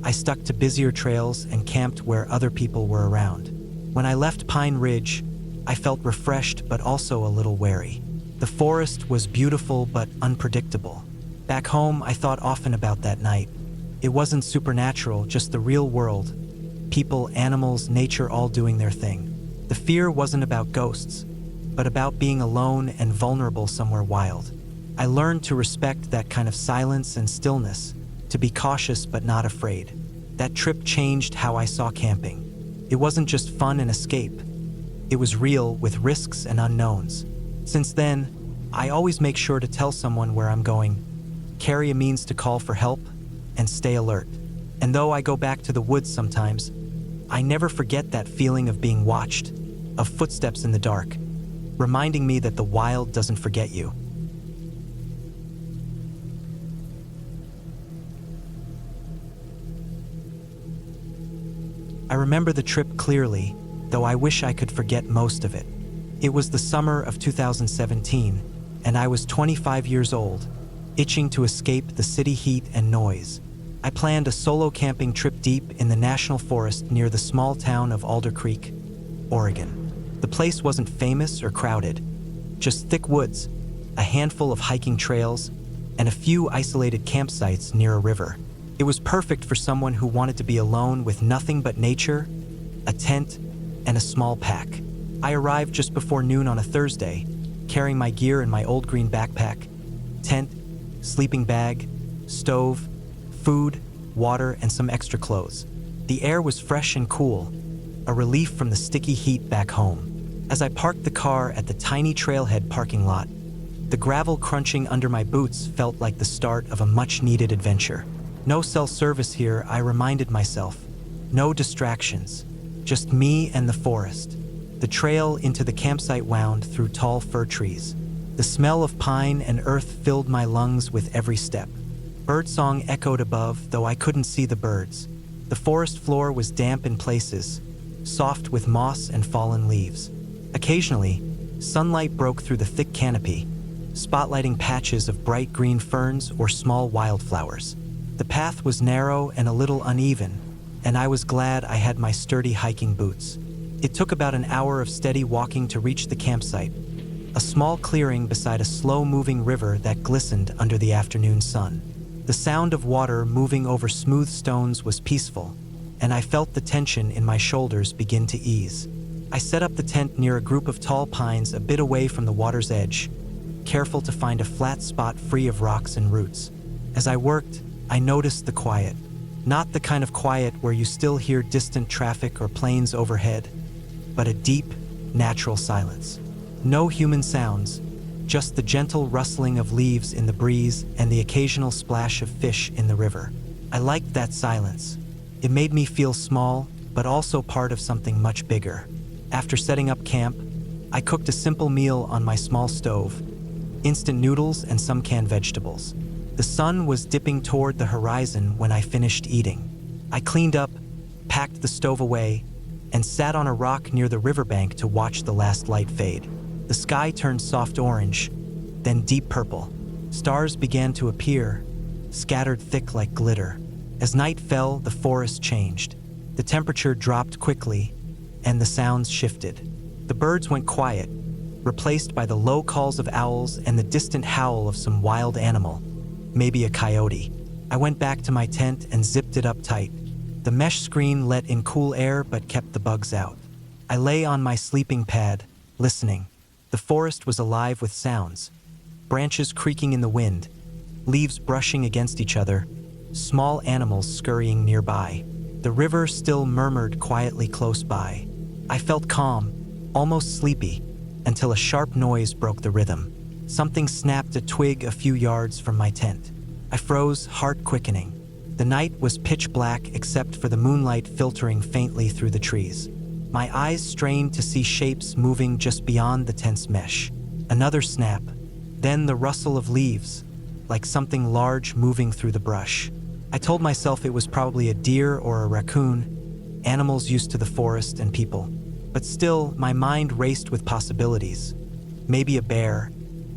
I stuck to busier trails and camped where other people were around. When I left Pine Ridge, I felt refreshed but also a little wary. The forest was beautiful but unpredictable. Back home, I thought often about that night. It wasn't supernatural, just the real world. People, animals, nature all doing their thing. The fear wasn't about ghosts, but about being alone and vulnerable somewhere wild. I learned to respect that kind of silence and stillness, to be cautious but not afraid. That trip changed how I saw camping. It wasn't just fun and escape. It was real, with risks and unknowns. Since then, I always make sure to tell someone where I'm going, carry a means to call for help, and stay alert. And though I go back to the woods sometimes, I never forget that feeling of being watched, of footsteps in the dark, reminding me that the wild doesn't forget you. I remember the trip clearly, though I wish I could forget most of it. It was the summer of 2017, and I was 25 years old, itching to escape the city heat and noise. I planned a solo camping trip deep in the national forest near the small town of Alder Creek, Oregon. The place wasn't famous or crowded, just thick woods, a handful of hiking trails, and a few isolated campsites near a river. It was perfect for someone who wanted to be alone with nothing but nature, a tent, and a small pack. I arrived just before noon on a Thursday, carrying my gear in my old green backpack, tent, sleeping bag, stove, food, water, and some extra clothes. The air was fresh and cool, a relief from the sticky heat back home. As I parked the car at the tiny trailhead parking lot, the gravel crunching under my boots felt like the start of a much-needed adventure. No cell service here, I reminded myself. No distractions, just me and the forest. The trail into the campsite wound through tall fir trees. The smell of pine and earth filled my lungs with every step. Birdsong echoed above, though I couldn't see the birds. The forest floor was damp in places, soft with moss and fallen leaves. Occasionally, sunlight broke through the thick canopy, spotlighting patches of bright green ferns or small wildflowers. The path was narrow and a little uneven, and I was glad I had my sturdy hiking boots. It took about an hour of steady walking to reach the campsite, a small clearing beside a slow-moving river that glistened under the afternoon sun. The sound of water moving over smooth stones was peaceful, and I felt the tension in my shoulders begin to ease. I set up the tent near a group of tall pines a bit away from the water's edge, careful to find a flat spot free of rocks and roots. As I worked, I noticed the quiet. Not the kind of quiet where you still hear distant traffic or planes overhead, but a deep, natural silence. No human sounds, just the gentle rustling of leaves in the breeze and the occasional splash of fish in the river. I liked that silence. It made me feel small, but also part of something much bigger. After setting up camp, I cooked a simple meal on my small stove, instant noodles and some canned vegetables. The sun was dipping toward the horizon when I finished eating. I cleaned up, packed the stove away, and sat on a rock near the riverbank to watch the last light fade. The sky turned soft orange, then deep purple. Stars began to appear, scattered thick like glitter. As night fell, the forest changed. The temperature dropped quickly, and the sounds shifted. The birds went quiet, replaced by the low calls of owls and the distant howl of some wild animal, maybe a coyote. I went back to my tent and zipped it up tight. The mesh screen let in cool air but kept the bugs out. I lay on my sleeping pad, listening. The forest was alive with sounds, branches creaking in the wind, leaves brushing against each other, small animals scurrying nearby. The river still murmured quietly close by. I felt calm, almost sleepy, until a sharp noise broke the rhythm. Something snapped a twig a few yards from my tent. I froze, heart quickening. The night was pitch black except for the moonlight filtering faintly through the trees. My eyes strained to see shapes moving just beyond the tent's mesh. Another snap, then the rustle of leaves, like something large moving through the brush. I told myself it was probably a deer or a raccoon, animals used to the forest and people. But still, my mind raced with possibilities. Maybe a bear,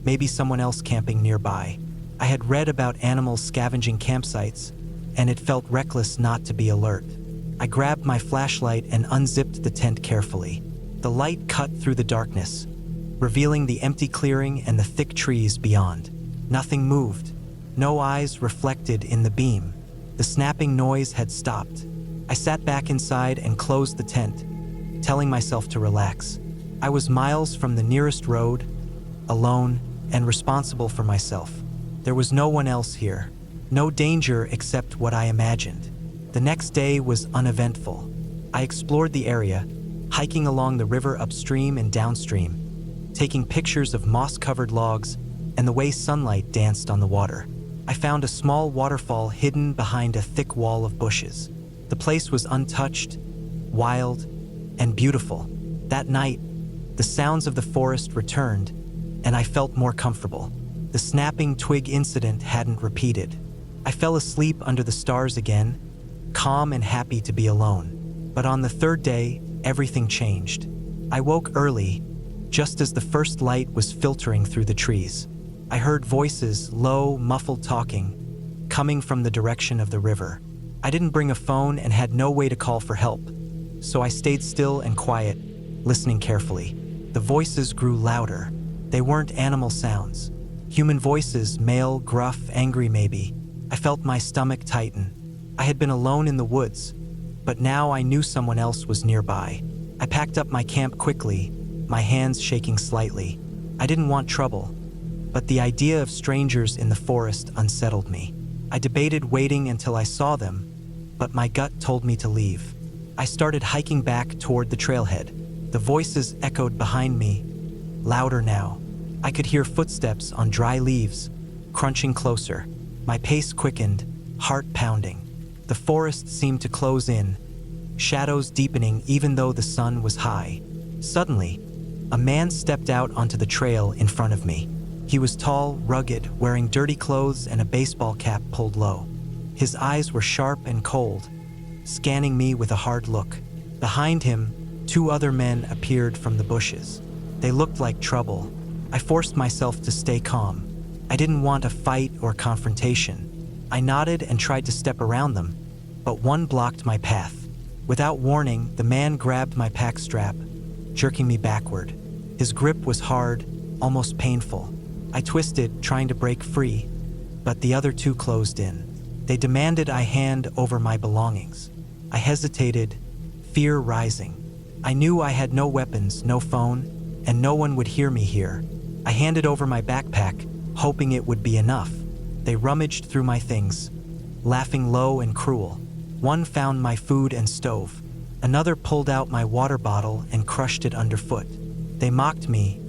maybe someone else camping nearby. I had read about animals scavenging campsites, and it felt reckless not to be alert. I grabbed my flashlight and unzipped the tent carefully. The light cut through the darkness, revealing the empty clearing and the thick trees beyond. Nothing moved. No eyes reflected in the beam. The snapping noise had stopped. I sat back inside and closed the tent, telling myself to relax. I was miles from the nearest road, alone, and responsible for myself. There was no one else here. No danger except what I imagined. The next day was uneventful. I explored the area, hiking along the river upstream and downstream, taking pictures of moss-covered logs and the way sunlight danced on the water. I found a small waterfall hidden behind a thick wall of bushes. The place was untouched, wild, and beautiful. That night, the sounds of the forest returned, and I felt more comfortable. The snapping twig incident hadn't repeated. I fell asleep under the stars again, calm and happy to be alone. But on the third day, everything changed. I woke early, just as the first light was filtering through the trees. I heard voices, low, muffled talking, coming from the direction of the river. I didn't bring a phone and had no way to call for help, so I stayed still and quiet, listening carefully. The voices grew louder. They weren't animal sounds. Human voices, male, gruff, angry maybe. I felt my stomach tighten. I had been alone in the woods, but now I knew someone else was nearby. I packed up my camp quickly, my hands shaking slightly. I didn't want trouble, but the idea of strangers in the forest unsettled me. I debated waiting until I saw them, but my gut told me to leave. I started hiking back toward the trailhead. The voices echoed behind me, louder now. I could hear footsteps on dry leaves, crunching closer. My pace quickened, heart pounding. The forest seemed to close in, shadows deepening even though the sun was high. Suddenly, a man stepped out onto the trail in front of me. He was tall, rugged, wearing dirty clothes and a baseball cap pulled low. His eyes were sharp and cold, scanning me with a hard look. Behind him, two other men appeared from the bushes. They looked like trouble. I forced myself to stay calm. I didn't want a fight or confrontation. I nodded and tried to step around them, but one blocked my path. Without warning, the man grabbed my pack strap, jerking me backward. His grip was hard, almost painful. I twisted, trying to break free, but the other two closed in. They demanded I hand over my belongings. I hesitated, fear rising. I knew I had no weapons, no phone, and no one would hear me here. I handed over my backpack, hoping it would be enough. They rummaged through my things, laughing low and cruel. One found my food and stove. Another pulled out my water bottle and crushed it underfoot. They mocked me,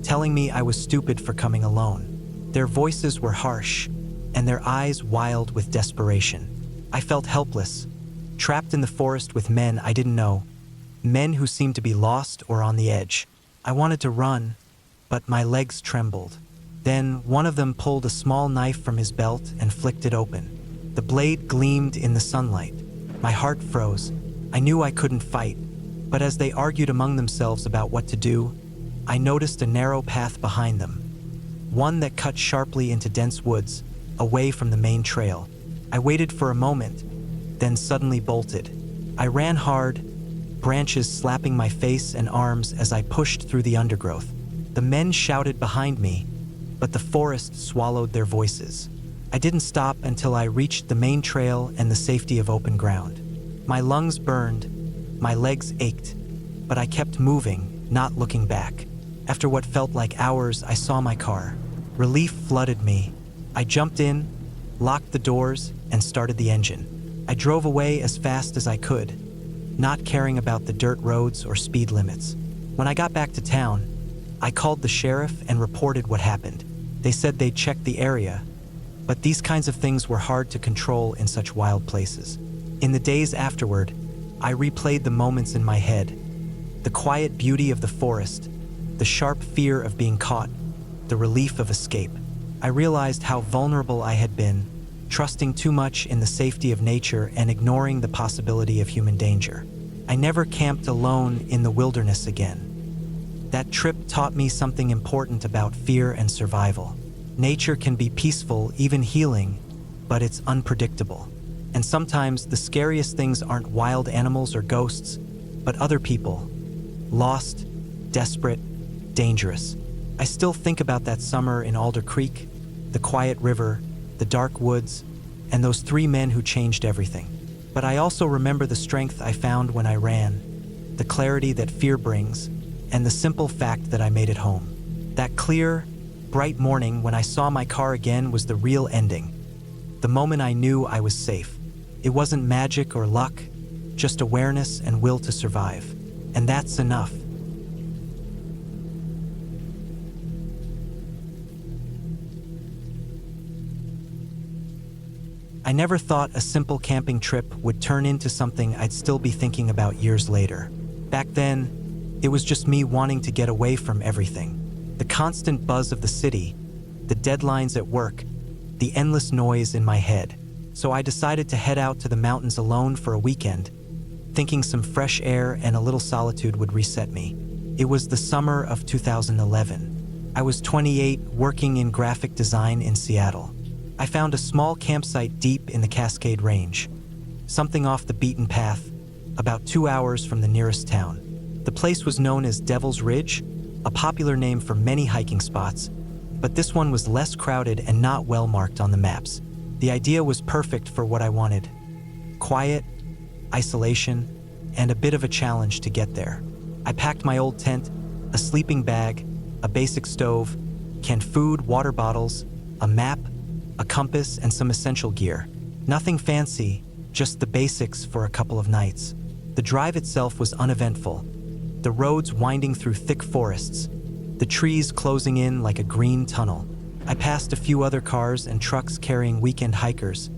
telling me I was stupid for coming alone. Their voices were harsh, and their eyes wild with desperation. I felt helpless, trapped in the forest with men I didn't know, men who seemed to be lost or on the edge. I wanted to run, but my legs trembled. Then one of them pulled a small knife from his belt and flicked it open. The blade gleamed in the sunlight. My heart froze. I knew I couldn't fight, but as they argued among themselves about what to do, I noticed a narrow path behind them, one that cut sharply into dense woods, away from the main trail. I waited for a moment, then suddenly bolted. I ran hard, branches slapping my face and arms as I pushed through the undergrowth. The men shouted behind me, but the forest swallowed their voices. I didn't stop until I reached the main trail and the safety of open ground. My lungs burned, my legs ached, but I kept moving, not looking back. After what felt like hours, I saw my car. Relief flooded me. I jumped in, locked the doors, and started the engine. I drove away as fast as I could, not caring about the dirt roads or speed limits. When I got back to town, I called the sheriff and reported what happened. They said they'd checked the area, but these kinds of things were hard to control in such wild places. In the days afterward, I replayed the moments in my head. The quiet beauty of the forest, the sharp fear of being caught, the relief of escape. I realized how vulnerable I had been, trusting too much in the safety of nature and ignoring the possibility of human danger. I never camped alone in the wilderness again. That trip taught me something important about fear and survival. Nature can be peaceful, even healing, but it's unpredictable. And sometimes the scariest things aren't wild animals or ghosts, but other people. Lost, desperate, dangerous. I still think about that summer in Alder Creek, the quiet river, the dark woods, and those 3 men who changed everything. But I also remember the strength I found when I ran, the clarity that fear brings, and the simple fact that I made it home. That clear, bright morning when I saw my car again was the real ending. The moment I knew I was safe. It wasn't magic or luck, just awareness and will to survive. And that's enough. I never thought a simple camping trip would turn into something I'd still be thinking about years later. Back then, it was just me wanting to get away from everything. The constant buzz of the city, the deadlines at work, the endless noise in my head. So I decided to head out to the mountains alone for a weekend, thinking some fresh air and a little solitude would reset me. It was the summer of 2011. I was 28, working in graphic design in Seattle. I found a small campsite deep in the Cascade Range, something off the beaten path, about 2 hours from the nearest town. The place was known as Devil's Ridge, a popular name for many hiking spots, but this one was less crowded and not well marked on the maps. The idea was perfect for what I wanted: quiet, isolation, and a bit of a challenge to get there. I packed my old tent, a sleeping bag, a basic stove, canned food, water bottles, a map, a compass, and some essential gear. Nothing fancy, just the basics for a couple of nights. The drive itself was uneventful, the roads winding through thick forests, the trees closing in like a green tunnel. I passed a few other cars and trucks carrying weekend hikers,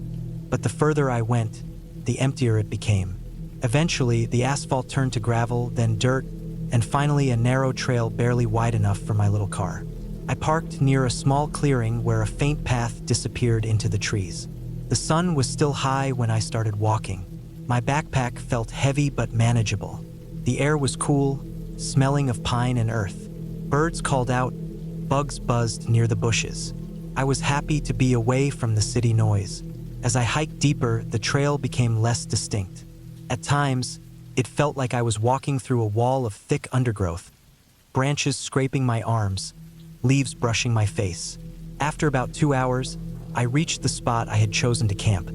but the further I went, the emptier it became. Eventually, the asphalt turned to gravel, then dirt, and finally a narrow trail barely wide enough for my little car. I parked near a small clearing where a faint path disappeared into the trees. The sun was still high when I started walking. My backpack felt heavy but manageable. The air was cool, smelling of pine and earth. Birds called out, bugs buzzed near the bushes. I was happy to be away from the city noise. As I hiked deeper, the trail became less distinct. At times, it felt like I was walking through a wall of thick undergrowth, branches scraping my arms, leaves brushing my face. After about 2 hours, I reached the spot I had chosen to camp.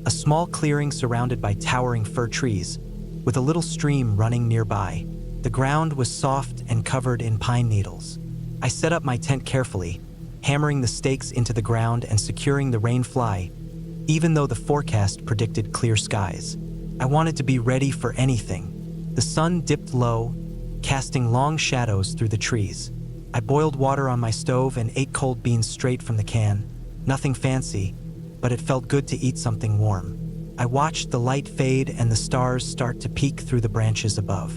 A small clearing surrounded by towering fir trees, with a little stream running nearby. The ground was soft and covered in pine needles. I set up my tent carefully, hammering the stakes into the ground and securing the rain fly, even though the forecast predicted clear skies. I wanted to be ready for anything. The sun dipped low, casting long shadows through the trees. I boiled water on my stove and ate cold beans straight from the can. Nothing fancy, but it felt good to eat something warm. I watched the light fade and the stars start to peek through the branches above.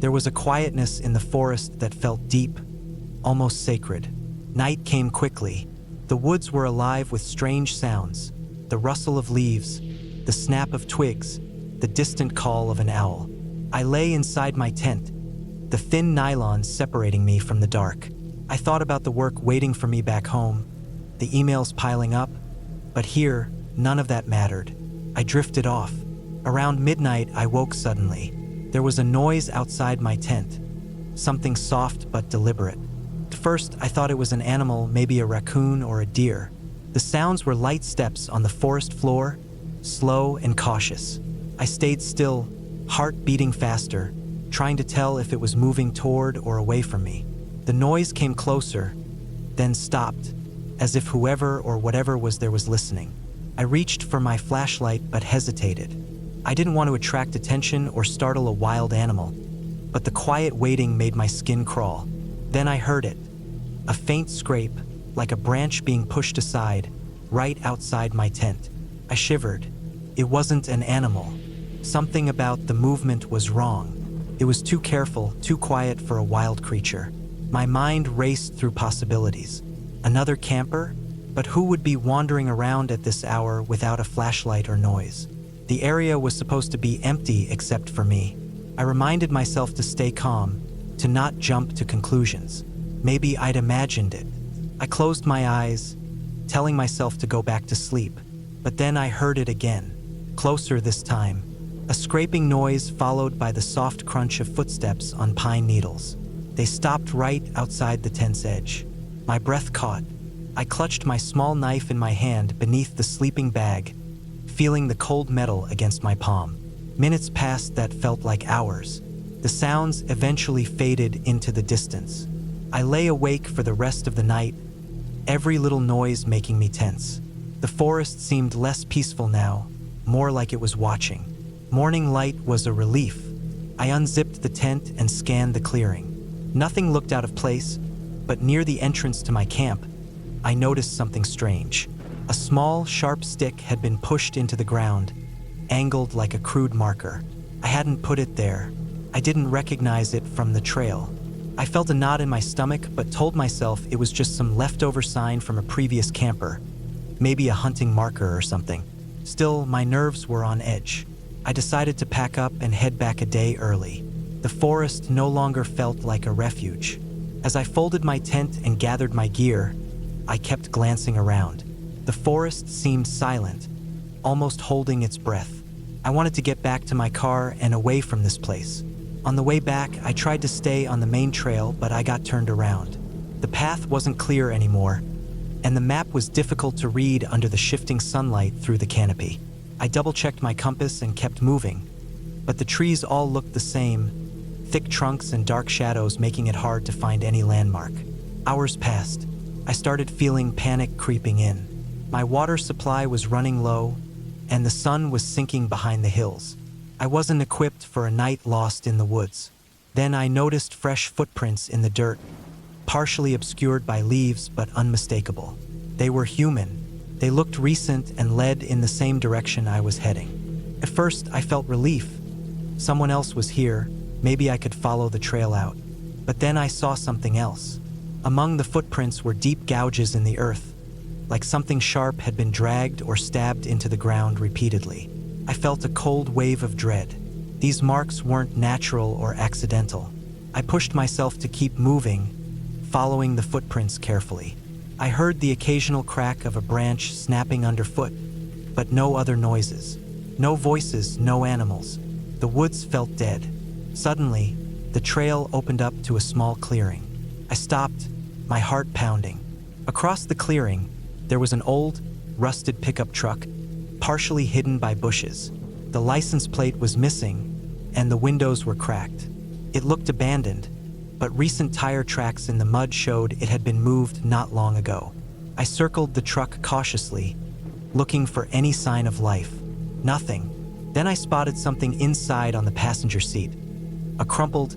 There was a quietness in the forest that felt deep, almost sacred. Night came quickly. The woods were alive with strange sounds: the rustle of leaves, the snap of twigs, the distant call of an owl. I lay inside my tent, the thin nylon separating me from the dark. I thought about the work waiting for me back home, the emails piling up, but here, none of that mattered. I drifted off. Around midnight, I woke suddenly. There was a noise outside my tent, something soft but deliberate. At first, I thought it was an animal, maybe a raccoon or a deer. The sounds were light steps on the forest floor, slow and cautious. I stayed still, heart beating faster, trying to tell if it was moving toward or away from me. The noise came closer, then stopped, as if whoever or whatever was there was listening. I reached for my flashlight but hesitated. I didn't want to attract attention or startle a wild animal, but the quiet waiting made my skin crawl. Then I heard it, a faint scrape, like a branch being pushed aside, right outside my tent. I shivered. It wasn't an animal. Something about the movement was wrong. It was too careful, too quiet for a wild creature. My mind raced through possibilities. Another camper? But who would be wandering around at this hour without a flashlight or noise? The area was supposed to be empty except for me. I reminded myself to stay calm, to not jump to conclusions. Maybe I'd imagined it. I closed my eyes, telling myself to go back to sleep. But then I heard it again, closer this time. A scraping noise followed by the soft crunch of footsteps on pine needles. They stopped right outside the tent's edge. My breath caught. I clutched my small knife in my hand beneath the sleeping bag, feeling the cold metal against my palm. Minutes passed that felt like hours. The sounds eventually faded into the distance. I lay awake for the rest of the night, every little noise making me tense. The forest seemed less peaceful now, more like it was watching. Morning light was a relief. I unzipped the tent and scanned the clearing. Nothing looked out of place, but near the entrance to my camp, I noticed something strange. A small, sharp stick had been pushed into the ground, angled like a crude marker. I hadn't put it there. I didn't recognize it from the trail. I felt a knot in my stomach, but told myself it was just some leftover sign from a previous camper, maybe a hunting marker or something. Still, my nerves were on edge. I decided to pack up and head back a day early. The forest no longer felt like a refuge. As I folded my tent and gathered my gear, I kept glancing around. The forest seemed silent, almost holding its breath. I wanted to get back to my car and away from this place. On the way back, I tried to stay on the main trail, but I got turned around. The path wasn't clear anymore, and the map was difficult to read under the shifting sunlight through the canopy. I double-checked my compass and kept moving, but the trees all looked the same, thick trunks and dark shadows making it hard to find any landmark. Hours passed. I started feeling panic creeping in. My water supply was running low, and the sun was sinking behind the hills. I wasn't equipped for a night lost in the woods. Then I noticed fresh footprints in the dirt, partially obscured by leaves but unmistakable. They were human. They looked recent and led in the same direction I was heading. At first, I felt relief. Someone else was here. Maybe I could follow the trail out. But then I saw something else. Among the footprints were deep gouges in the earth, like something sharp had been dragged or stabbed into the ground repeatedly. I felt a cold wave of dread. These marks weren't natural or accidental. I pushed myself to keep moving, following the footprints carefully. I heard the occasional crack of a branch snapping underfoot, but no other noises. No voices, no animals. The woods felt dead. Suddenly, the trail opened up to a small clearing. I stopped, my heart pounding. Across the clearing, there was an old, rusted pickup truck, partially hidden by bushes. The license plate was missing, and the windows were cracked. It looked abandoned, but recent tire tracks in the mud showed it had been moved not long ago. I circled the truck cautiously, looking for any sign of life. Nothing. Then I spotted something inside on the passenger seat. A crumpled,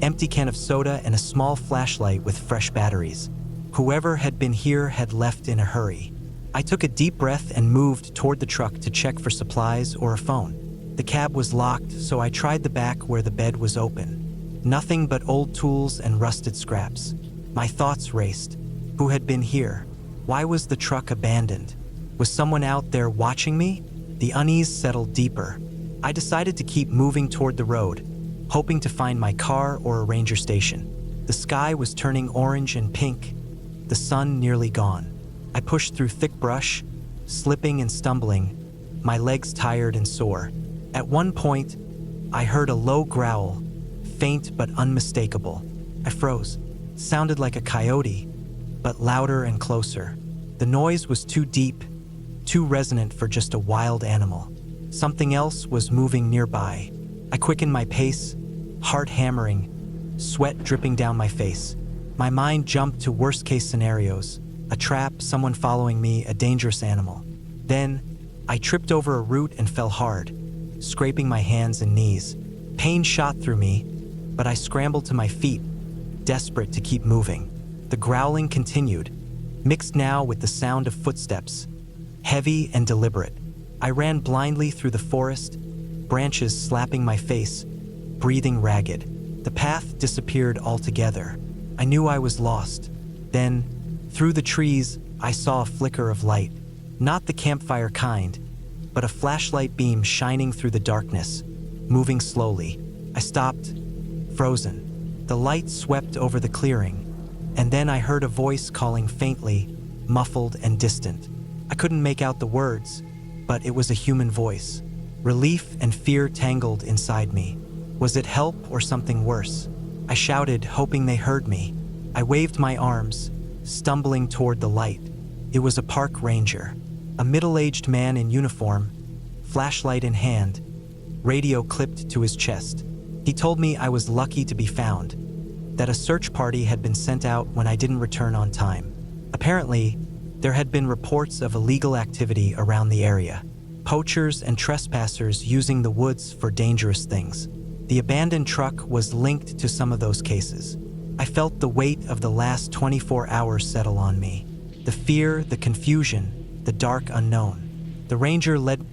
empty can of soda and a small flashlight with fresh batteries. Whoever had been here had left in a hurry. I took a deep breath and moved toward the truck to check for supplies or a phone. The cab was locked, so I tried the back where the bed was open. Nothing but old tools and rusted scraps. My thoughts raced. Who had been here? Why was the truck abandoned? Was someone out there watching me? The unease settled deeper. I decided to keep moving toward the road, hoping to find my car or a ranger station. The sky was turning orange and pink, the sun nearly gone. I pushed through thick brush, slipping and stumbling, my legs tired and sore. At one point, I heard a low growl, faint but unmistakable. I froze. It sounded like a coyote, but louder and closer. The noise was too deep, too resonant for just a wild animal. Something else was moving nearby. I quickened my pace, heart hammering, sweat dripping down my face. My mind jumped to worst-case scenarios. A trap, someone following me, a dangerous animal. Then, I tripped over a root and fell hard, scraping my hands and knees. Pain shot through me, but I scrambled to my feet, desperate to keep moving. The growling continued, mixed now with the sound of footsteps, heavy and deliberate. I ran blindly through the forest, branches slapping my face, breathing ragged. The path disappeared altogether. I knew I was lost. Then, through the trees, I saw a flicker of light. Not the campfire kind, but a flashlight beam shining through the darkness, moving slowly. I stopped, frozen. The light swept over the clearing, and then I heard a voice calling faintly, muffled and distant. I couldn't make out the words, but it was a human voice. Relief and fear tangled inside me. Was it help or something worse? I shouted, hoping they heard me. I waved my arms, stumbling toward the light. It was a park ranger, a middle-aged man in uniform, flashlight in hand, radio clipped to his chest. He told me I was lucky to be found, that a search party had been sent out when I didn't return on time. Apparently, there had been reports of illegal activity around the area, poachers and trespassers using the woods for dangerous things. The abandoned truck was linked to some of those cases. I felt the weight of the last 24 hours settle on me. The fear, the confusion, the dark unknown. The ranger led